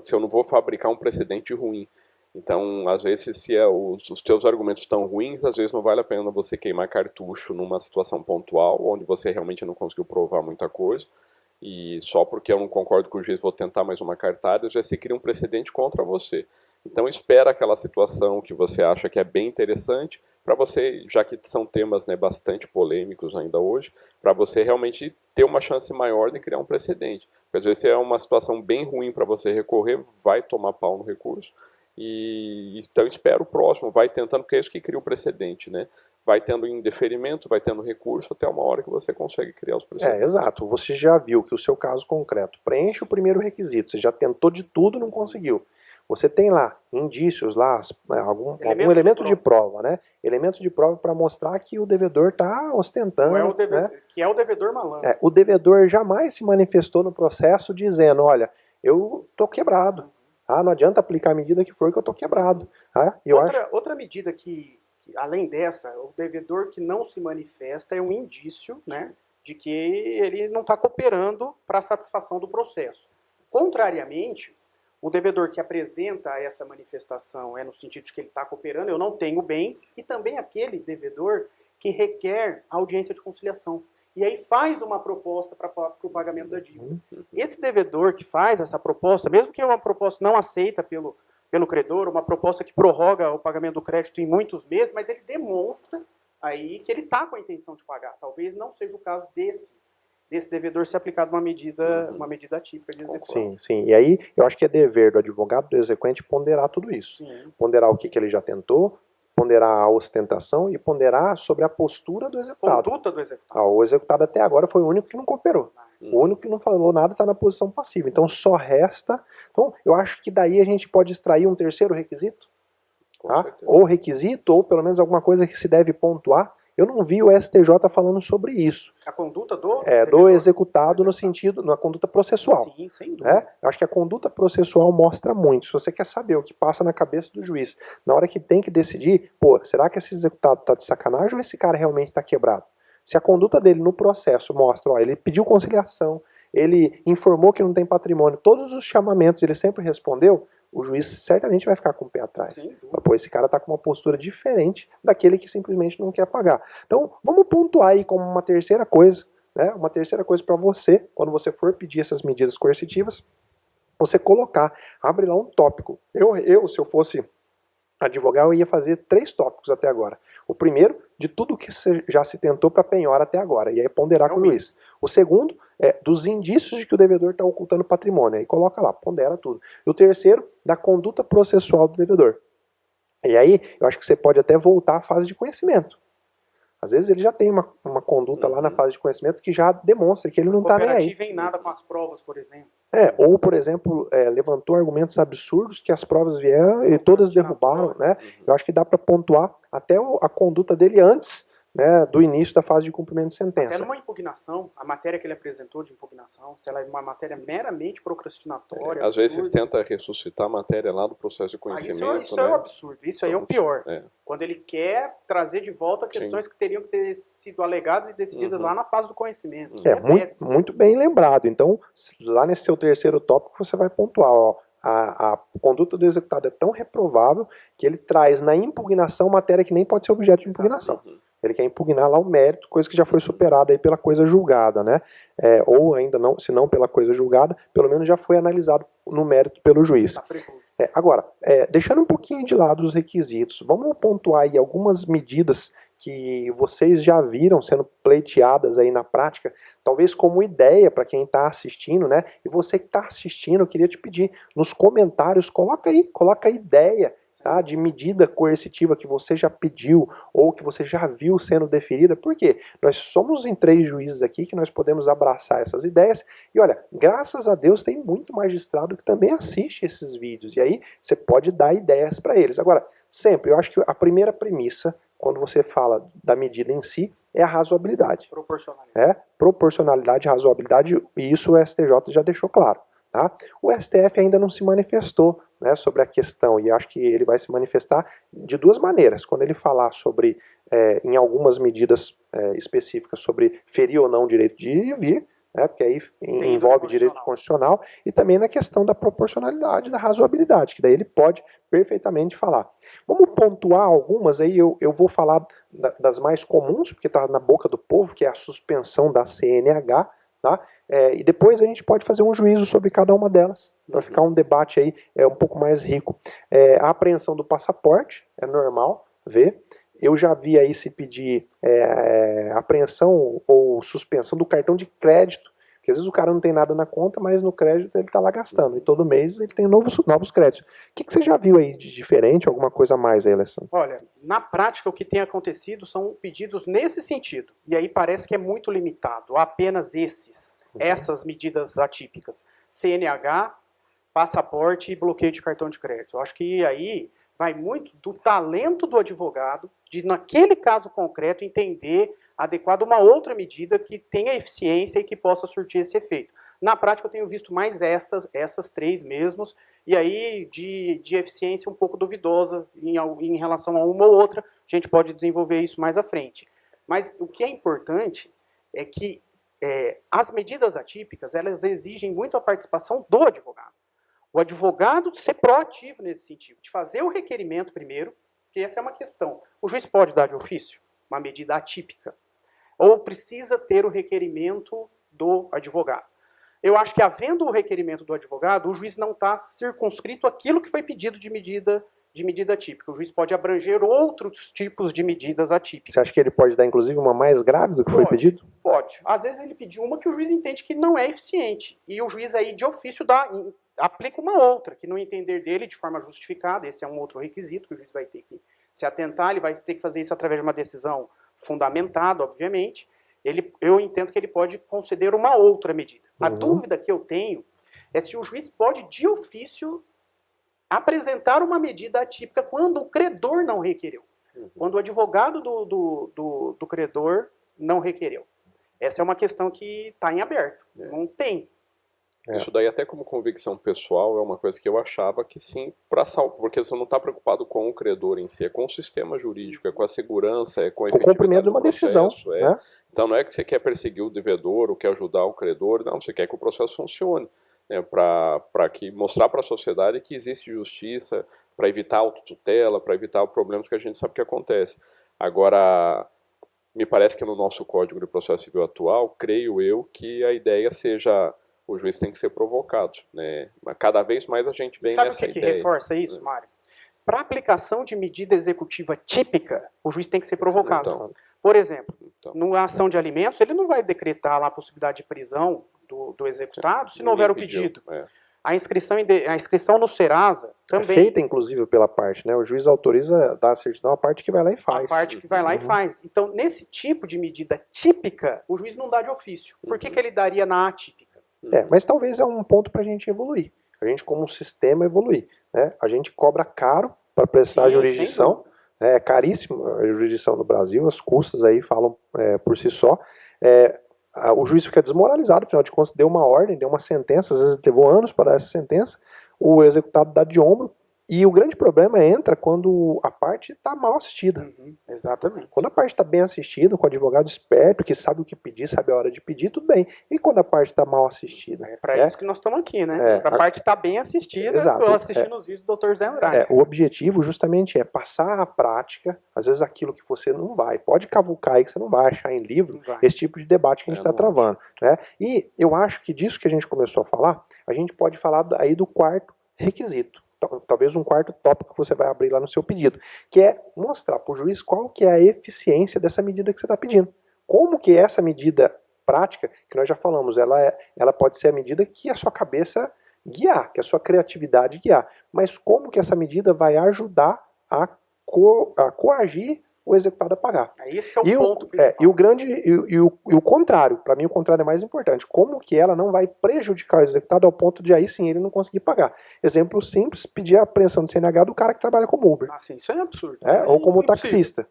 B: se eu não vou fabricar um precedente ruim. Então, às vezes, se os teus argumentos estão ruins, às vezes não vale a pena você queimar cartucho numa situação pontual, onde você realmente não conseguiu provar muita coisa, e só porque eu não concordo com o juiz vou tentar mais uma cartada, já se cria um precedente contra você. Então, espera aquela situação que você acha que é bem interessante, para você, já que são temas, né, bastante polêmicos ainda hoje, para você realmente ter uma chance maior de criar um precedente. Porque às vezes, se é uma situação bem ruim para você recorrer, vai tomar pau no recurso. Então espera o próximo, vai tentando, porque é isso que cria o precedente, né? Vai tendo indeferimento, vai tendo recurso, até uma hora que você consegue criar os precedentes.
A: Exato. Você já viu que o seu caso concreto preenche o primeiro requisito, você já tentou de tudo e não conseguiu. Você tem lá indícios, lá algum elemento de prova, né? Elemento de prova para mostrar que o devedor está ostentando. Né?
C: Que é o devedor malandro.
A: O devedor jamais se manifestou no processo dizendo, olha, eu estou quebrado. Não adianta aplicar a medida que for que eu estou quebrado.
C: Outra medida que, além dessa, o devedor que não se manifesta é um indício, né, de que ele não está cooperando para a satisfação do processo. Contrariamente, o devedor que apresenta essa manifestação no sentido de que ele está cooperando, eu não tenho bens, e também aquele devedor que requer audiência de conciliação. E aí faz uma proposta para o pagamento da dívida. Esse devedor que faz essa proposta, mesmo que é uma proposta não aceita pelo credor, uma proposta que prorroga o pagamento do crédito em muitos meses, mas ele demonstra aí que ele está com a intenção de pagar. Talvez não seja o caso desse devedor ser aplicado uma medida atípica de execução.
A: Sim. E aí eu acho que é dever do advogado, do exequente, ponderar tudo isso.
C: Sim.
A: Ponderar o que ele já tentou, ponderar a ostentação e ponderar sobre a postura do executado.
C: Conduta do executado.
A: O executado até agora foi o único que não cooperou. O único que não falou nada está na posição passiva. Então só resta... Então eu acho que daí a gente pode extrair um terceiro requisito. Tá? Ou requisito, ou pelo menos alguma coisa que se deve pontuar. Eu não vi o STJ falando sobre isso.
C: A conduta do
A: executado no sentido, na conduta processual.
C: Sim, sem dúvida.
A: Eu acho que a conduta processual mostra muito. Se você quer saber o que passa na cabeça do juiz, na hora que tem que decidir, será que esse executado está de sacanagem ou esse cara realmente está quebrado? Se a conduta dele no processo mostra, ele pediu conciliação, ele informou que não tem patrimônio, todos os chamamentos ele sempre respondeu, o juiz certamente vai ficar com o pé atrás. Esse cara está com uma postura diferente daquele que simplesmente não quer pagar. Então, vamos pontuar aí como uma terceira coisa, né? Uma terceira coisa para você, quando você for pedir essas medidas coercitivas, você colocar, abre lá um tópico. Se eu fosse advogar, eu ia fazer 3 tópicos até agora. O primeiro, de tudo que já se tentou para penhora até agora, e aí ponderar com o juiz. O segundo, dos indícios de que o devedor está ocultando patrimônio, aí coloca lá, pondera tudo. E o terceiro, da conduta processual do devedor. E aí, eu acho que você pode até voltar à fase de conhecimento. Às vezes ele já tem uma conduta lá na fase de conhecimento que já demonstra que ele não está nem aí.
C: Não em nada com as provas, por exemplo.
A: Ou, por exemplo, levantou argumentos absurdos que as provas vieram e todas derrubaram, né? Eu acho que dá para pontuar até a conduta dele antes, né, do início da fase de cumprimento de sentença.
C: Até numa impugnação, a matéria que ele apresentou de impugnação, se ela é uma matéria meramente procrastinatória...
B: Às vezes tenta ressuscitar a matéria lá do processo de conhecimento.
C: Isso é um absurdo, isso aí é o pior. Quando ele quer trazer de volta questões que teriam que ter sido alegadas e decididas lá na fase do conhecimento.
A: Muito bem lembrado. Então, lá nesse seu terceiro tópico, você vai pontuar, a conduta do executado é tão reprovável que ele traz na impugnação matéria que nem pode ser objeto de impugnação. Ele quer impugnar lá o mérito, coisa que já foi superada aí pela coisa julgada, né? Ou ainda não, se não pela coisa julgada, pelo menos já foi analisado no mérito pelo juiz. Agora, deixando um pouquinho de lado os requisitos, vamos pontuar aí algumas medidas que vocês já viram sendo pleiteadas aí na prática, talvez como ideia para quem está assistindo, né? E você que está assistindo, eu queria te pedir, nos comentários, coloca a ideia, tá, de medida coercitiva que você já pediu ou que você já viu sendo deferida. Por quê? Nós somos em 3 juízes aqui que nós podemos abraçar essas ideias e olha, graças a Deus tem muito magistrado que também assiste esses vídeos e aí você pode dar ideias para eles. Agora, sempre, eu acho que a primeira premissa, quando você fala da medida em si, é a razoabilidade.
C: Proporcionalidade.
A: Proporcionalidade e razoabilidade, e isso o STJ já deixou claro. Tá? O STF ainda não se manifestou, né, sobre a questão, e acho que ele vai se manifestar de duas maneiras. Quando ele falar sobre, em algumas medidas específicas, sobre ferir ou não o direito de ir e vir, né, porque aí envolve direito constitucional, e também na questão da proporcionalidade, da razoabilidade, que daí ele pode perfeitamente falar. Vamos pontuar algumas, aí eu vou falar das mais comuns, porque está na boca do povo, que é a suspensão da CNH, tá? E depois a gente pode fazer um juízo sobre cada uma delas, para ficar um debate aí um pouco mais rico. A apreensão do passaporte, é normal ver. Eu já vi aí se pedir apreensão ou suspensão do cartão de crédito, porque às vezes o cara não tem nada na conta, mas no crédito ele está lá gastando, e todo mês ele tem novos créditos. O que você já viu aí de diferente, alguma coisa a mais aí, Alessandro?
C: Olha, na prática o que tem acontecido são pedidos nesse sentido, e aí parece que é muito limitado, apenas essas medidas atípicas, CNH, passaporte e bloqueio de cartão de crédito. Eu acho que aí vai muito do talento do advogado, de naquele caso concreto entender adequado uma outra medida que tenha eficiência e que possa surtir esse efeito. Na prática eu tenho visto mais essas três mesmos, e aí de eficiência um pouco duvidosa em relação a uma ou outra, a gente pode desenvolver isso mais à frente. Mas o que é importante é que as medidas atípicas, elas exigem muito a participação do advogado. O advogado ser proativo nesse sentido, de fazer o requerimento primeiro, porque essa é uma questão. O juiz pode dar de ofício uma medida atípica, ou precisa ter o requerimento do advogado. Eu acho que, havendo o requerimento do advogado, o juiz não está circunscrito àquilo que foi pedido de medida atípica. O juiz pode abranger outros tipos de medidas atípicas.
A: Você acha que ele pode dar, inclusive, uma mais grave do que foi pedido?
C: Pode. Às vezes ele pediu uma que o juiz entende que não é eficiente, e o juiz aí, de ofício, aplica uma outra, que no entender dele, de forma justificada, esse é um outro requisito que o juiz vai ter que se atentar, ele vai ter que fazer isso através de uma decisão fundamentada, obviamente. Eu entendo que ele pode conceder uma outra medida. A dúvida que eu tenho é se o juiz pode, de ofício, apresentar uma medida atípica quando o credor não requereu. Quando o advogado do credor não requereu. Essa é uma questão que está em aberto. Não tem.
B: Isso daí, até como convicção pessoal, é uma coisa que eu achava que sim, porque você não está preocupado com o credor em si, é com o sistema jurídico, é com a segurança, é com a
A: o cumprimento de uma decisão. Né?
B: Então não é que você quer perseguir o devedor ou quer ajudar o credor, não, você quer que o processo funcione, né, para mostrar para a sociedade que existe justiça, para evitar autotutela, para evitar problemas que a gente sabe que acontece. Agora, me parece que no nosso Código de Processo Civil atual, creio eu que a ideia seja: o juiz tem que ser provocado, né? Mas cada vez mais a gente vem nessa ideia.
C: Sabe o que reforça isso, Mário? Para aplicação de medida executiva típica, o juiz tem que ser provocado. Então, por exemplo, numa ação de alimentos, ele não vai decretar lá a possibilidade de prisão do executado se não houver o pedido. A inscrição no Serasa também.
A: É feita, inclusive, pela parte, né? O juiz autoriza, dá a certidão, a parte que vai lá e faz.
C: A parte que vai lá e faz. Então, nesse tipo de medida típica, o juiz não dá de ofício. Por que ele daria na atípica?
A: Mas talvez é um ponto para a gente evoluir. A gente, como sistema, evoluir. Né? A gente cobra caro para prestar jurisdição. É caríssimo a jurisdição no Brasil, os custos aí falam por si só. O juiz fica desmoralizado, afinal de contas, deu uma ordem, deu uma sentença, às vezes levou anos para dar essa sentença, o executado dá de ombro, e o grande problema entra quando a parte está mal assistida.
C: Exatamente.
A: Quando a parte está bem assistida, com o advogado esperto, que sabe o que pedir, sabe a hora de pedir, tudo bem. E quando a parte está mal assistida?
C: É para isso que nós estamos aqui, né? Para a parte estar bem assistida, estou assistindo os vídeos do Dr. Zé Andrade.
A: O objetivo justamente é passar à prática, às vezes aquilo que você não vai. Pode cavucar aí que você não vai achar em livro esse tipo de debate que a gente está travando. Né? E eu acho que disso que a gente começou a falar, a gente pode falar aí do quarto requisito. Talvez um quarto tópico que você vai abrir lá no seu pedido, que é mostrar para o juiz qual que é a eficiência dessa medida que você está pedindo. Como que essa medida prática, que nós já falamos, ela pode ser a medida que a sua cabeça guiar, que a sua criatividade guiar. Mas como que essa medida vai ajudar a coagir o executado a pagar.
C: Esse é o
A: E
C: ponto
A: o,
C: principal.
A: e o contrário, para mim o contrário é mais importante. Como que ela não vai prejudicar o executado ao ponto de aí sim ele não conseguir pagar? Exemplo simples, pedir a apreensão do CNH do cara que trabalha como Uber.
C: Assim, isso é absurdo.
A: Ou como taxista.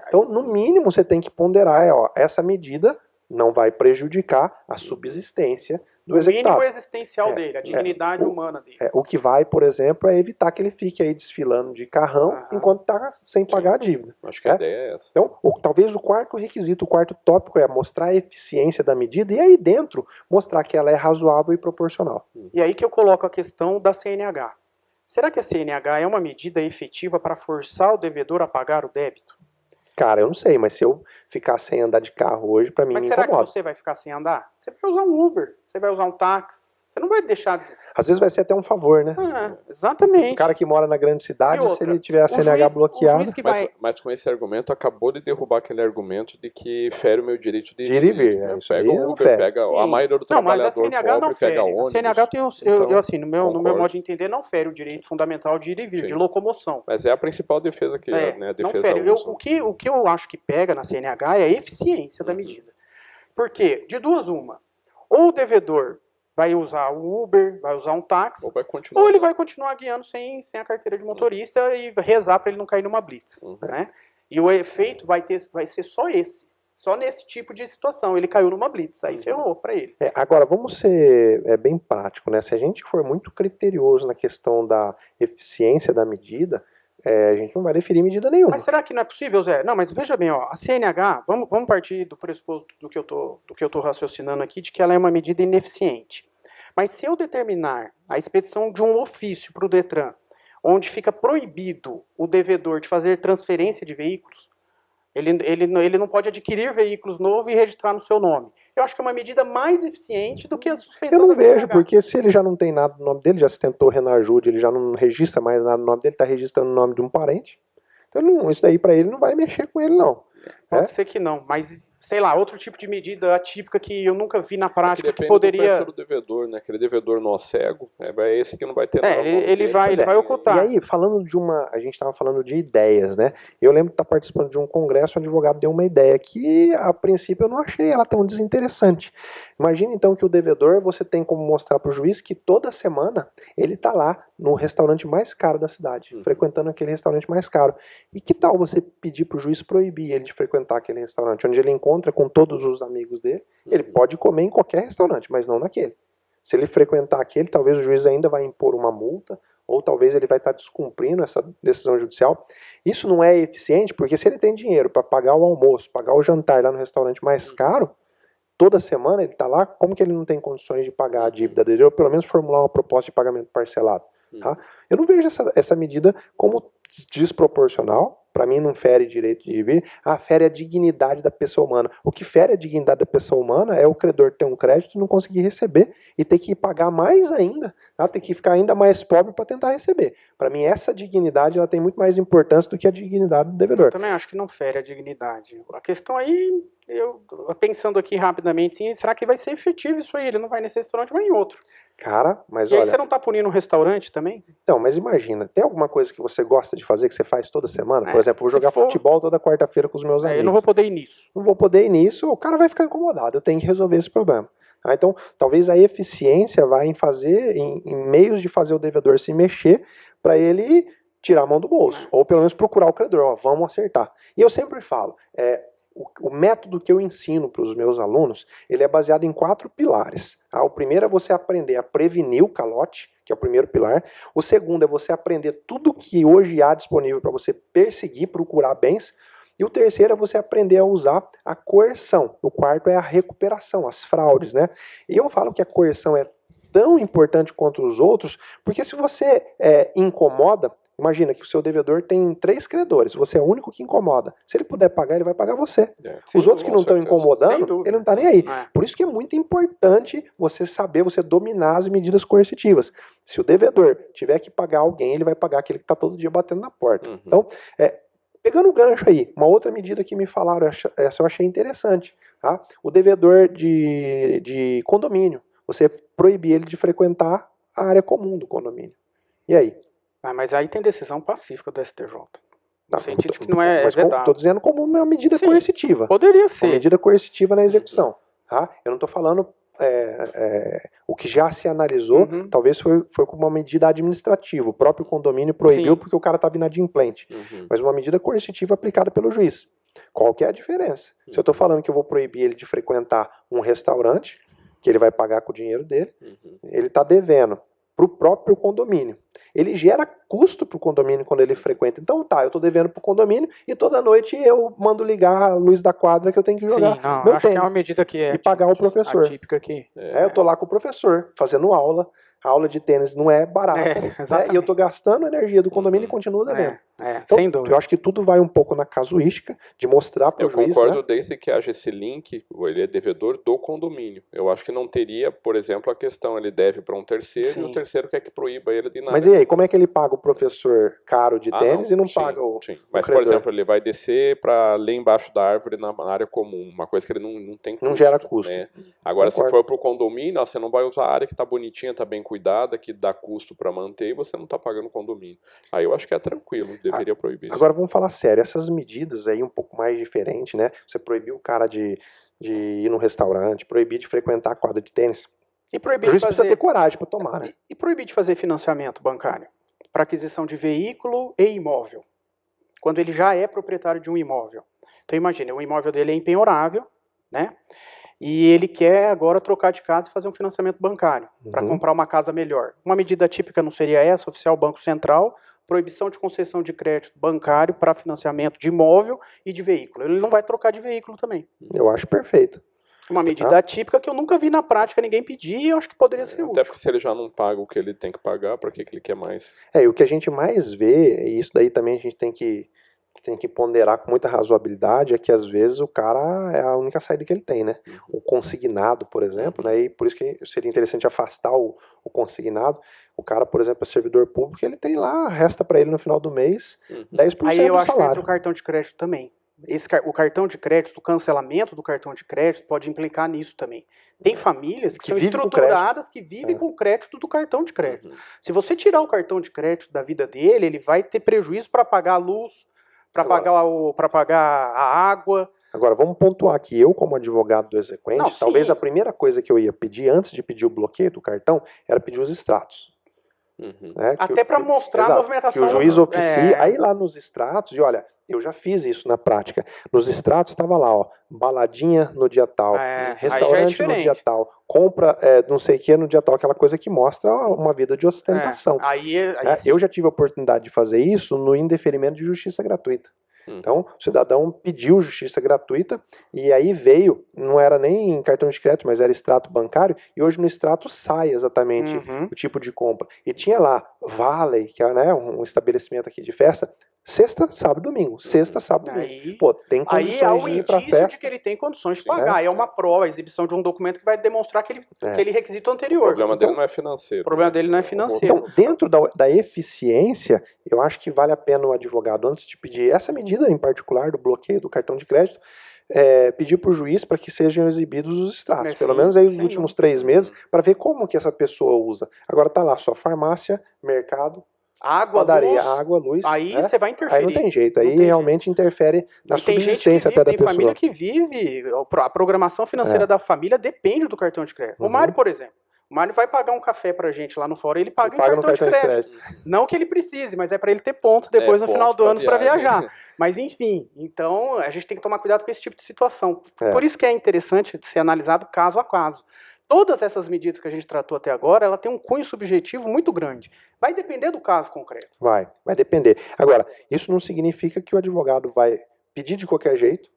A: Então, no mínimo, você tem que ponderar, essa medida não vai prejudicar a subsistência do executado.
C: O mínimo existencial dele, a dignidade humana dele.
A: O que vai, por exemplo, é evitar que ele fique aí desfilando de carrão enquanto está sem pagar a dívida.
B: Acho que a ideia é essa.
A: Então, talvez o quarto requisito, o quarto tópico é mostrar a eficiência da medida e aí dentro mostrar que ela é razoável e proporcional.
C: E aí que eu coloco a questão da CNH. Será que a CNH é uma medida efetiva para forçar o devedor a pagar o débito?
A: Cara, eu não sei, mas se eu ficar sem andar de carro hoje, pra mim
C: Mas
A: me
C: será
A: incomoda.
C: que você vai ficar sem andar? Você vai usar um Uber, você vai usar um táxi, você não vai deixar de...
A: Às vezes vai ser até um favor, né?
C: Exatamente.
A: O cara que mora na grande cidade, se ele tiver a CNH bloqueada...
B: Mas com esse argumento, acabou de derrubar aquele argumento de que fere o meu direito de
A: ir e vir.
B: Pega o Uber, pega a maioria do trabalhador,
C: mas a CNH não fere.
B: pega ônibus.
C: A CNH tem eu assim, no meu modo de entender, não fere o direito fundamental de ir e vir, de locomoção.
B: Mas é a principal defesa que né? A defesa
C: não fere. O que eu acho que pega na CNH é a eficiência da medida. Por quê? De duas uma. Ou o devedor vai usar o Uber, vai usar um táxi, ou ele vai continuar guiando sem a carteira de motorista e rezar para ele não cair numa blitz. Né? E o efeito vai ser só esse. Só nesse tipo de situação. Ele caiu numa blitz, aí ferrou para ele.
A: Agora, vamos ser bem prático, né? Se a gente for muito criterioso na questão da eficiência da medida, a gente não vai definir medida nenhuma.
C: Mas será que não é possível, Zé? Não, mas veja bem, ó, a CNH, vamos partir do pressuposto do que eu tô raciocinando aqui, de que ela é uma medida ineficiente. Mas se eu determinar a expedição de um ofício para o Detran, onde fica proibido o devedor de fazer transferência de veículos, ele não pode adquirir veículos novos e registrar no seu nome. Eu acho que é uma medida mais eficiente do que a suspensão da CNH.
A: Eu não vejo, porque se ele já não tem nada no nome dele, já se tentou renajude, ele já não registra mais nada no nome dele, está registrando o nome de um parente. Então isso daí para ele não vai mexer com ele, não.
C: Pode ser que não, mas, sei lá, outro tipo de medida atípica que eu nunca vi na prática que
B: poderia...
C: poderia...
B: do perfil do devedor, né? Aquele devedor nó cego, é esse que não vai ter nada.
C: Ele vai ocultar.
A: E aí, falando de a gente estava falando de ideias, né? Eu lembro de estar participando de um congresso, o advogado deu uma ideia que, a princípio, eu não achei ela tão desinteressante. Imagina, então, que o devedor, você tem como mostrar para o juiz que toda semana ele está lá no restaurante mais caro da cidade, frequentando aquele restaurante mais caro. E que tal você pedir para o juiz proibir ele de frequentar aquele restaurante, onde ele encontra com todos os amigos dele? Ele pode comer em qualquer restaurante, mas não naquele. Se ele frequentar aquele, talvez o juiz ainda vai impor uma multa, ou talvez ele vai estar descumprindo essa decisão judicial. Isso não é eficiente, porque se ele tem dinheiro para pagar o almoço, pagar o jantar lá no restaurante mais caro, toda semana ele está lá, como que ele não tem condições de pagar a dívida dele, ou pelo menos formular uma proposta de pagamento parcelado? Tá? Eu não vejo essa medida como desproporcional. Para mim não fere direito de vir, fere a dignidade da pessoa humana. O que fere a dignidade da pessoa humana é o credor ter um crédito e não conseguir receber e ter que pagar mais ainda, tá? Ter que ficar ainda mais pobre para tentar receber. Para mim essa dignidade ela tem muito mais importância do que a dignidade do devedor.
C: Eu também acho que não fere a dignidade. A questão aí, eu pensando aqui rapidamente, sim, será que vai ser efetivo isso aí? Ele não vai nesse restaurante, vai em outro.
A: Cara, mas
C: e
A: olha...
C: aí você não tá punindo um restaurante também?
A: Então, mas imagina, tem alguma coisa que você gosta de fazer, que você faz toda semana? Por exemplo, vou jogar futebol toda quarta-feira com os meus amigos.
C: Eu não vou poder ir nisso.
A: Não vou poder ir nisso, o cara vai ficar incomodado, eu tenho que resolver esse problema. Então, talvez a eficiência vá em meios de fazer o devedor se mexer para ele tirar a mão do bolso, ou pelo menos procurar o credor, vamos acertar. E eu sempre falo, o método que eu ensino para os meus alunos, ele é baseado em 4 pilares. O primeiro é você aprender a prevenir o calote, que é o primeiro pilar. O segundo é você aprender tudo que hoje há disponível para você perseguir, procurar bens. E o terceiro é você aprender a usar a coerção. O quarto é a recuperação, as fraudes, né? E eu falo que a coerção é tão importante quanto os outros, porque se você incomoda, imagina que o seu devedor tem 3 credores, você é o único que incomoda. Se ele puder pagar, ele vai pagar você. Os outros que não estão incomodando, ele não está nem aí. Por isso que é muito importante você saber, você dominar as medidas coercitivas. Se o devedor tiver que pagar alguém, ele vai pagar aquele que está todo dia batendo na porta. Então, pegando o gancho aí, uma outra medida que me falaram, essa eu achei interessante. Tá? O devedor de condomínio, você proibir ele de frequentar a área comum do condomínio. E aí?
C: Mas aí tem decisão pacífica do STJ. No sentido de que não é
A: mas
C: vedado.
A: estou dizendo como uma medida
C: Sim,
A: coercitiva.
C: Poderia ser.
A: Uma medida coercitiva na execução. Tá? Eu não estou falando o que já se analisou, talvez foi como uma medida administrativa. O próprio condomínio proibiu porque o cara estava inadimplente. Mas uma medida coercitiva aplicada pelo juiz. Qual que é a diferença? Se eu estou falando que eu vou proibir ele de frequentar um restaurante, que ele vai pagar com o dinheiro dele, ele está devendo para o próprio condomínio. Ele gera custo para o condomínio quando ele frequenta. Então eu estou devendo para o condomínio e toda noite eu mando ligar a luz da quadra que eu tenho que jogar meu
C: acho
A: tênis.
C: que é uma medida que é
A: e pagar o professor.
C: Atípica aqui.
A: Eu estou lá com o professor, fazendo aula. A aula de tênis não é barata. E eu estou gastando energia do condomínio e continuo devendo. Então,
C: sem dúvida.
A: Eu acho que tudo vai um pouco na casuística de mostrar para o juiz.
B: Eu concordo desde que haja esse link, ele é devedor do condomínio. Eu acho que não teria, por exemplo, a questão, ele deve para um terceiro e o terceiro quer que proíba ele de nada.
A: Mas e aí, como é que ele paga o professor caro de tênis e não paga o
B: Mas, por exemplo, ele vai descer para ler embaixo da árvore na área comum, uma coisa que ele não tem custo.
A: Não gera custo.
B: Né? Agora, se for para o condomínio, você não vai usar a área que está bonitinha, está bem cuidada, que dá custo para manter e você não está pagando o condomínio. Aí eu acho que é tranquilo, deveria proibir isso.
A: Agora vamos falar sério, essas medidas aí um pouco mais diferentes, né? Você proibir o cara de ir no restaurante, proibir de frequentar a quadra de tênis.
C: E proibir
A: o juiz precisa ter coragem para tomar, né?
C: E proibir de fazer financiamento bancário para aquisição de veículo e imóvel, quando ele já é proprietário de um imóvel. Então imagine, o imóvel dele é impenhorável, né? E ele quer agora trocar de casa e fazer um financiamento bancário para comprar uma casa melhor. Uma medida típica não seria essa, oficial Banco Central, proibição de concessão de crédito bancário para financiamento de imóvel e de veículo. Ele não vai trocar de veículo também.
A: Eu acho perfeito.
C: Uma medida típica que eu nunca vi na prática ninguém pedir e eu acho que poderia ser útil.
B: Até porque se ele já não paga o que ele tem que pagar, para que ele quer mais?
A: E o que a gente mais vê, e isso daí também a gente tem que ponderar com muita razoabilidade, é que às vezes o cara é a única saída que ele tem, né? O consignado, por exemplo, né? E por isso que seria interessante afastar o consignado. O cara, por exemplo, é servidor público, ele tem lá, resta para ele no final do mês 10% do salário.
C: Aí eu acho que entra o cartão de crédito também. O cartão de crédito, o cancelamento do cartão de crédito pode implicar nisso também. Tem famílias que são estruturadas que vivem com o crédito do cartão de crédito. Se você tirar o cartão de crédito da vida dele, ele vai ter prejuízo para pagar a luz, para pagar a água.
A: Agora, vamos pontuar aqui, eu como advogado do exequente, talvez a primeira coisa que eu ia pedir, antes de pedir o bloqueio do cartão, era pedir os extratos. Né?
C: Até para mostrar a movimentação.
A: Que o juiz oficie, aí lá nos extratos, e olha, eu já fiz isso na prática, nos extratos estava lá, ó, baladinha no dia tal, restaurante no dia tal, compra não sei o que no dia tal, aquela coisa que mostra uma vida de ostentação. Eu já tive a oportunidade de fazer isso no indeferimento de justiça gratuita. Então, o cidadão pediu justiça gratuita e aí veio, não era nem cartão de crédito, mas era extrato bancário, e hoje no extrato sai exatamente o tipo de compra. E tinha lá, Valley, que é, né, um estabelecimento aqui de festa, sesta, sábado e domingo. Sexta, sábado e domingo. Pô, tem condições de ir pra festa.
C: De que ele tem condições de pagar. É uma prova, a exibição de um documento que vai demonstrar aquele requisito anterior.
B: O problema dele não é financeiro.
C: O problema dele não é financeiro.
A: Então, dentro da eficiência, eu acho que vale a pena o advogado, antes de pedir essa medida em particular do bloqueio do cartão de crédito, pedir para o juiz para que sejam exibidos os extratos, pelo menos aí os últimos 3 meses, para ver como que essa pessoa usa. Agora tá lá, só farmácia, mercado,
C: água,
A: padaria,
C: luz,
A: água, luz.
C: Aí você vai interferir.
A: Aí não tem jeito, aí realmente interfere na subsistência até da pessoa.
C: Tem família que vive, a programação financeira da família depende do cartão de crédito. O Mário, por exemplo, o Mário vai pagar um café pra gente lá no fórum, ele paga em cartão de crédito. Não que ele precise, mas é para ele ter pontos depois no final do ano para viajar. Mas enfim, então a gente tem que tomar cuidado com esse tipo de situação. Por isso que é interessante ser analisado caso a caso. Todas essas medidas que a gente tratou até agora, ela tem um cunho subjetivo muito grande. Vai depender do caso concreto. Vai
A: depender. Agora, isso não significa que o advogado vai pedir de qualquer jeito,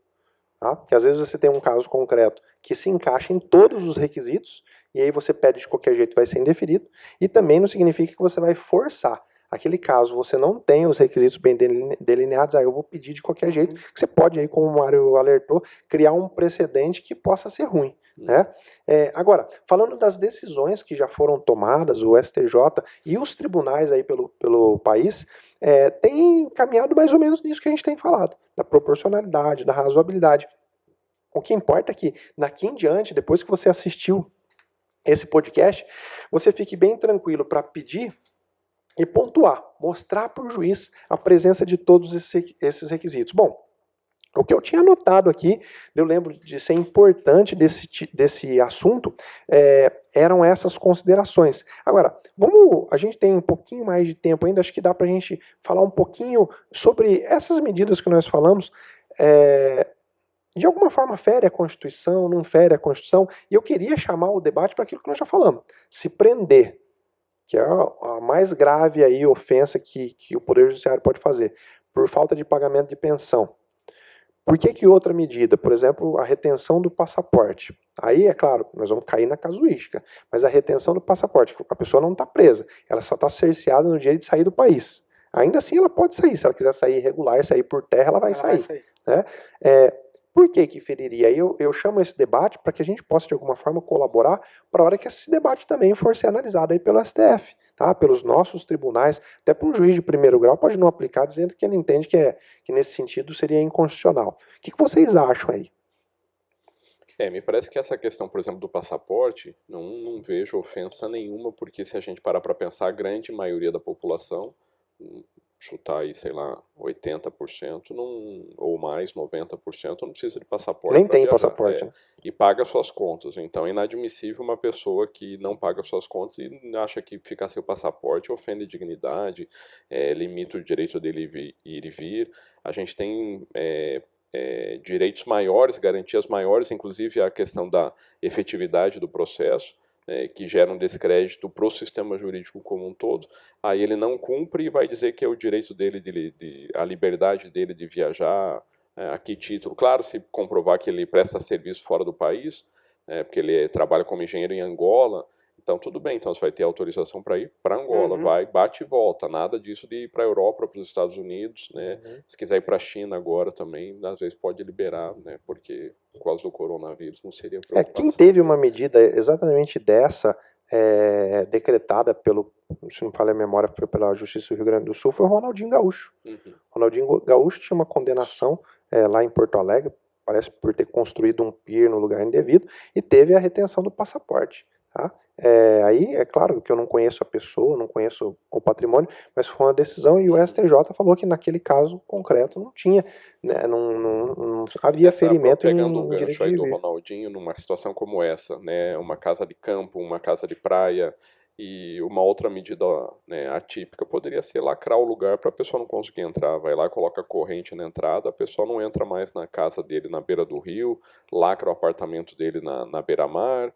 A: tá? Porque às vezes você tem um caso concreto que se encaixa em todos os requisitos, e aí você pede de qualquer jeito, vai ser indeferido, e também não significa que você vai forçar. Aquele caso, você não tem os requisitos bem delineados, aí eu vou pedir de qualquer jeito, que você pode, aí, como o Mário alertou, criar um precedente que possa ser ruim. Né? Agora, falando das decisões que já foram tomadas, o STJ e os tribunais aí pelo país têm caminhado mais ou menos nisso que a gente tem falado, da proporcionalidade, da razoabilidade. O que importa é que daqui em diante, depois que você assistiu esse podcast, você fique bem tranquilo para pedir e pontuar mostrar para o juiz a presença de todos esses requisitos. Bom, o que eu tinha anotado aqui, eu lembro de ser importante desse assunto, eram essas considerações. Agora, a gente tem um pouquinho mais de tempo ainda, acho que dá para a gente falar um pouquinho sobre essas medidas que nós falamos, de alguma forma fere a Constituição, não fere a Constituição, e eu queria chamar o debate para aquilo que nós já falamos, se prender, que é a mais grave aí ofensa que o Poder Judiciário pode fazer, por falta de pagamento de pensão. Por que outra medida? Por exemplo, a retenção do passaporte. Aí, é claro, nós vamos cair na casuística, mas a retenção do passaporte, a pessoa não está presa, ela só está cerceada no direito de sair do país. Ainda assim, ela pode sair. Se ela quiser sair irregular, sair por terra, ela vai sair. Né? Por que feriria? Aí eu chamo esse debate para que a gente possa, de alguma forma, colaborar para a hora que esse debate também for ser analisado aí pelo STF, tá? Pelos nossos tribunais, até para um juiz de primeiro grau pode não aplicar, dizendo que ele entende que nesse sentido seria inconstitucional. O que vocês acham aí?
B: Me parece que essa questão, por exemplo, do passaporte, não vejo ofensa nenhuma, porque se a gente parar para pensar, a grande maioria da população, chutar aí, sei lá, 80% ou mais, 90%, não precisa de passaporte.
A: Nem tem viajar. Passaporte. Né?
B: E paga suas contas. Então é inadmissível uma pessoa que não paga suas contas e acha que ficar sem o passaporte ofende dignidade, limita o direito dele ir e vir. A gente tem direitos maiores, garantias maiores, inclusive a questão da efetividade do processo, que gera um descrédito para o sistema jurídico como um todo. Aí ele não cumpre e vai dizer que é o direito dele, a liberdade dele de viajar, a que título? Claro, se comprovar que ele presta serviço fora do país, porque ele trabalha como engenheiro em Angola, então tudo bem, então você vai ter autorização para ir para Angola, vai, bate e volta, nada disso de ir para a Europa, para os Estados Unidos, né? Se quiser ir para a China agora também, às vezes pode liberar, né? Porque por causa do coronavírus não seria preocupação.
A: Quem teve uma medida exatamente dessa, decretada se não falha a memória, pela Justiça do Rio Grande do Sul, foi o Ronaldinho Gaúcho. Ronaldinho Gaúcho tinha uma condenação lá em Porto Alegre, parece por ter construído um pier no lugar indevido, e teve a retenção do passaporte. Tá? Aí é claro que eu não conheço a pessoa, não conheço o patrimônio, mas foi uma decisão e o STJ falou que naquele caso concreto não tinha, né, não havia ferimento
B: pegando o gancho aí do Ronaldinho numa situação como essa, né, uma casa de campo, uma casa de praia e uma outra medida, né, atípica poderia ser lacrar o lugar para a pessoa não conseguir entrar, vai lá, coloca corrente na entrada, a pessoa não entra mais na casa dele na beira do rio, lacra o apartamento dele na beira-mar,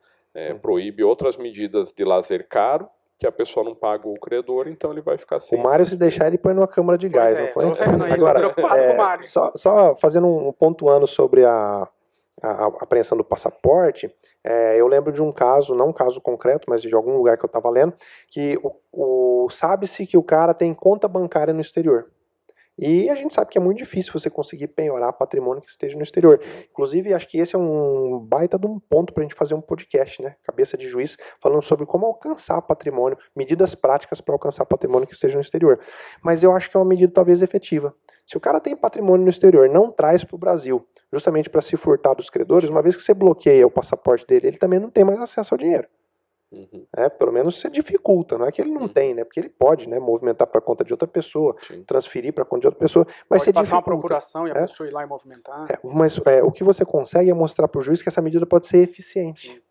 B: proíbe outras medidas de lazer caro, que a pessoa não paga o credor, então ele vai ficar sem.
A: O Mário, se deixar, ele põe numa câmara de gás, não foi? Agora, só fazendo pontuando sobre a apreensão do passaporte, eu lembro de um caso, não um caso concreto, mas de algum lugar que eu estava lendo, que sabe-se que o cara tem conta bancária no exterior. E a gente sabe que é muito difícil você conseguir penhorar patrimônio que esteja no exterior. Inclusive, acho que esse é um baita de um ponto para a gente fazer um podcast, né? Cabeça de juiz, falando sobre como alcançar patrimônio, medidas práticas para alcançar patrimônio que esteja no exterior. Mas eu acho que é uma medida talvez efetiva. Se o cara tem patrimônio no exterior, não traz para o Brasil, justamente para se furtar dos credores, uma vez que você bloqueia o passaporte dele, ele também não tem mais acesso ao dinheiro. Pelo menos você dificulta, não é que ele não tem, né? Porque ele pode, né, movimentar para conta de outra pessoa, transferir para conta de outra pessoa, mas você
C: passar uma procuração e a pessoa ir lá e movimentar.
A: Mas o que você consegue é mostrar para o juiz que essa medida pode ser eficiente.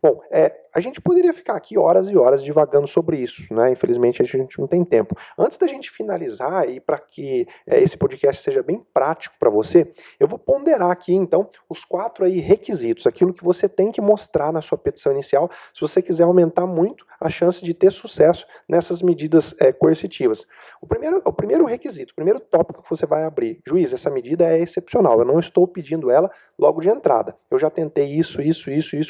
A: Bom, a gente poderia ficar aqui horas e horas divagando sobre isso, né? Infelizmente a gente não tem tempo. Antes da gente finalizar e para que esse podcast seja bem prático para você, eu vou ponderar aqui então os 4 aí requisitos, aquilo que você tem que mostrar na sua petição inicial, se você quiser aumentar muito a chance de ter sucesso nessas medidas coercitivas. O primeiro requisito, o primeiro tópico que você vai abrir, juiz, essa medida é excepcional, eu não estou pedindo ela logo de entrada. Eu já tentei isso,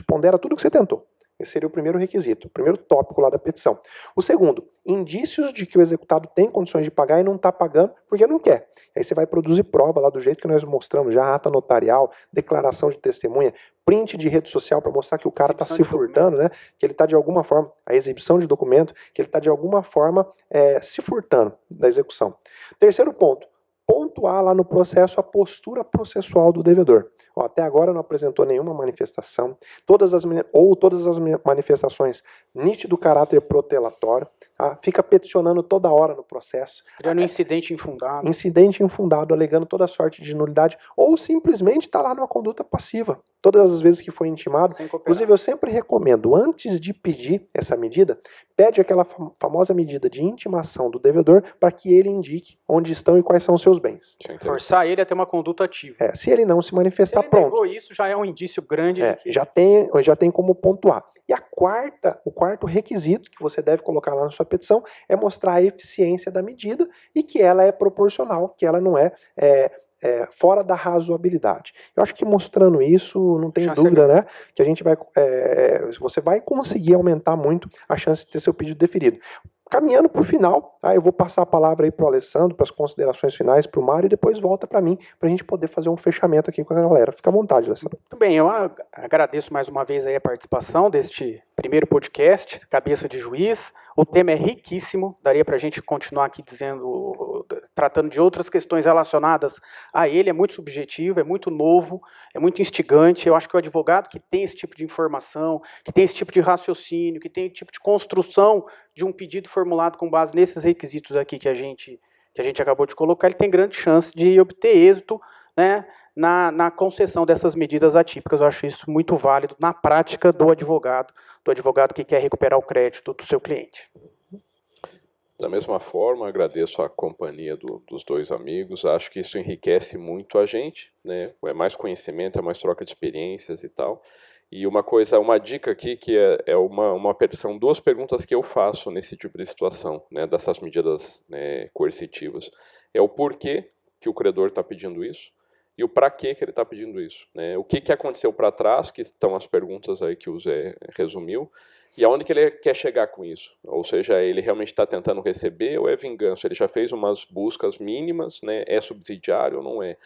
A: pondera tudo que você tentou. Esse seria o primeiro requisito, o primeiro tópico lá da petição. O segundo, indícios de que o executado tem condições de pagar e não está pagando porque não quer. Aí você vai produzir prova lá do jeito que nós mostramos já, ata notarial, declaração de testemunha, print de rede social para mostrar que o cara está se furtando, né? Que ele está de alguma forma, a exibição de documento, que ele está de alguma forma se furtando da execução. Terceiro ponto, pontuar lá no processo a postura processual do devedor. Até agora não apresentou nenhuma manifestação, todas as manifestações nítido caráter protelatório, fica peticionando toda hora no processo.
C: Criando incidente infundado.
A: Incidente infundado, alegando toda sorte de nulidade, ou simplesmente está lá numa conduta passiva. Todas as vezes que foi intimado. Inclusive, eu sempre recomendo, antes de pedir essa medida, pede aquela famosa medida de intimação do devedor para que ele indique onde estão e quais são os seus bens.
C: Forçar ele a ter uma conduta ativa.
A: Se ele não se manifestar, pronto.
C: Isso já é um indício grande. De que...
A: já tem como pontuar. E o quarto requisito que você deve colocar lá na sua petição é mostrar a eficiência da medida e que ela é proporcional, que ela não é fora da razoabilidade. Eu acho que mostrando isso, não tem dúvida, né, que a gente você vai conseguir aumentar muito a chance de ter seu pedido deferido. Caminhando para o final, eu vou passar a palavra aí para o Alessandro, para as considerações finais, para o Mário, e depois volta para mim, para a gente poder fazer um fechamento aqui com a galera. Fica à vontade, Alessandro.
C: Muito bem, eu agradeço mais uma vez aí a participação deste primeiro podcast, Cabeça de Juiz. O tema é riquíssimo, daria para a gente continuar aqui tratando de outras questões relacionadas a ele, é muito subjetivo, é muito novo, é muito instigante. Eu acho que o advogado que tem esse tipo de informação, que tem esse tipo de raciocínio, que tem esse tipo de construção de um pedido formulado com base nesses requisitos aqui que a gente acabou de colocar, ele tem grande chance de obter êxito, né, na concessão dessas medidas atípicas. Eu acho isso muito válido na prática do advogado que quer recuperar o crédito do seu cliente.
B: Da mesma forma, agradeço a companhia dos dois amigos, acho que isso enriquece muito a gente, né? É mais conhecimento, é mais troca de experiências e tal. E uma dica aqui que são duas perguntas que eu faço nesse tipo de situação, né, dessas medidas, né, coercitivas. É o porquê que o credor está pedindo isso e o para que ele está pedindo isso, né? O que aconteceu para trás, que estão as perguntas aí que o Zé resumiu, e aonde que ele quer chegar com isso? Ou seja, ele realmente está tentando receber ou é vingança? Ele já fez umas buscas mínimas, né? É subsidiário ou não é?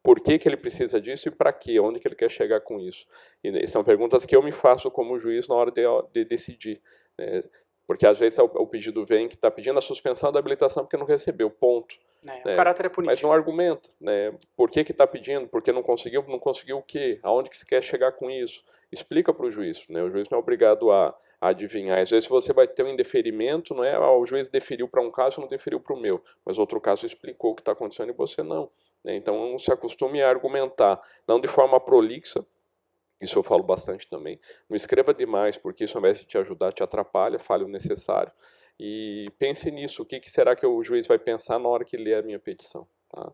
B: Por que ele precisa disso e para quê? Onde que ele quer chegar com isso? E são perguntas que eu me faço como juiz na hora de decidir, né? Porque às vezes o pedido vem que está pedindo a suspensão da habilitação porque não recebeu, ponto.
C: O caráter é punitivo.
B: Mas não argumenta, né? Por que está pedindo? Porque não conseguiu o quê? Aonde que se quer chegar com isso? Explica para o juiz, né? O juiz não é obrigado a adivinhar. Às vezes você vai ter um indeferimento, não é? O juiz deferiu para um caso, não deferiu para o meu, mas outro caso explicou o que está acontecendo e você não. Né? Então não se acostume a argumentar, não de forma prolixa. Isso eu falo bastante também. Não escreva demais, porque isso ao invés de te ajudar, te atrapalha, fale o necessário. E pense nisso, o que será que o juiz vai pensar na hora que lê a minha petição? Tá?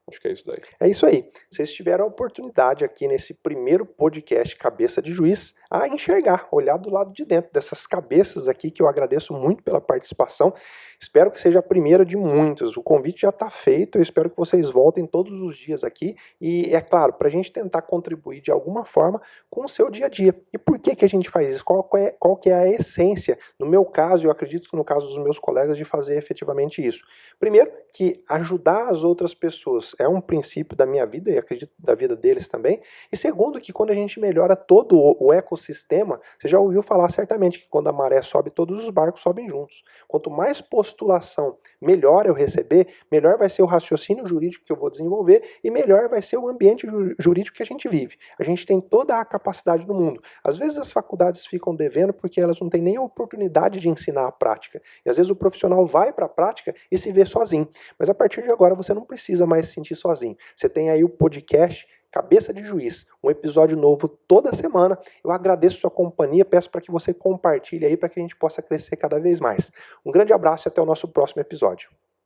B: Acho que é isso daí.
A: É isso aí. Vocês tiveram a oportunidade aqui nesse primeiro podcast Cabeça de Juiz a enxergar, olhar do lado de dentro dessas cabeças aqui, que eu agradeço muito pela participação. Espero que seja a primeira de muitas. O convite já está feito, eu espero que vocês voltem todos os dias aqui. E, é claro, para a gente tentar contribuir de alguma forma com o seu dia a dia. E por que a gente faz isso? Qual que é a essência? No meu caso, eu acredito que no caso dos meus colegas, de fazer efetivamente isso. Primeiro, que ajudar as outras pessoas é um princípio da minha vida e acredito da vida deles também. E segundo, que quando a gente melhora todo o ecossistema, você já ouviu falar certamente que quando a maré sobe, todos os barcos sobem juntos. Quanto mais postulação melhor eu receber, melhor vai ser o raciocínio jurídico que eu vou desenvolver e melhor vai ser o ambiente jurídico que a gente vive. A gente tem toda a capacidade do mundo. Às vezes as faculdades ficam devendo porque elas não têm nem a oportunidade de ensinar a prática. E às vezes o profissional vai para a prática e se vê sozinho. Mas a partir de agora você não precisa mais se sentir sozinho. Você tem aí o podcast Cabeça de Juiz, um episódio novo toda semana. Eu agradeço sua companhia, peço para que você compartilhe aí para que a gente possa crescer cada vez mais. Um grande abraço e até o nosso próximo episódio.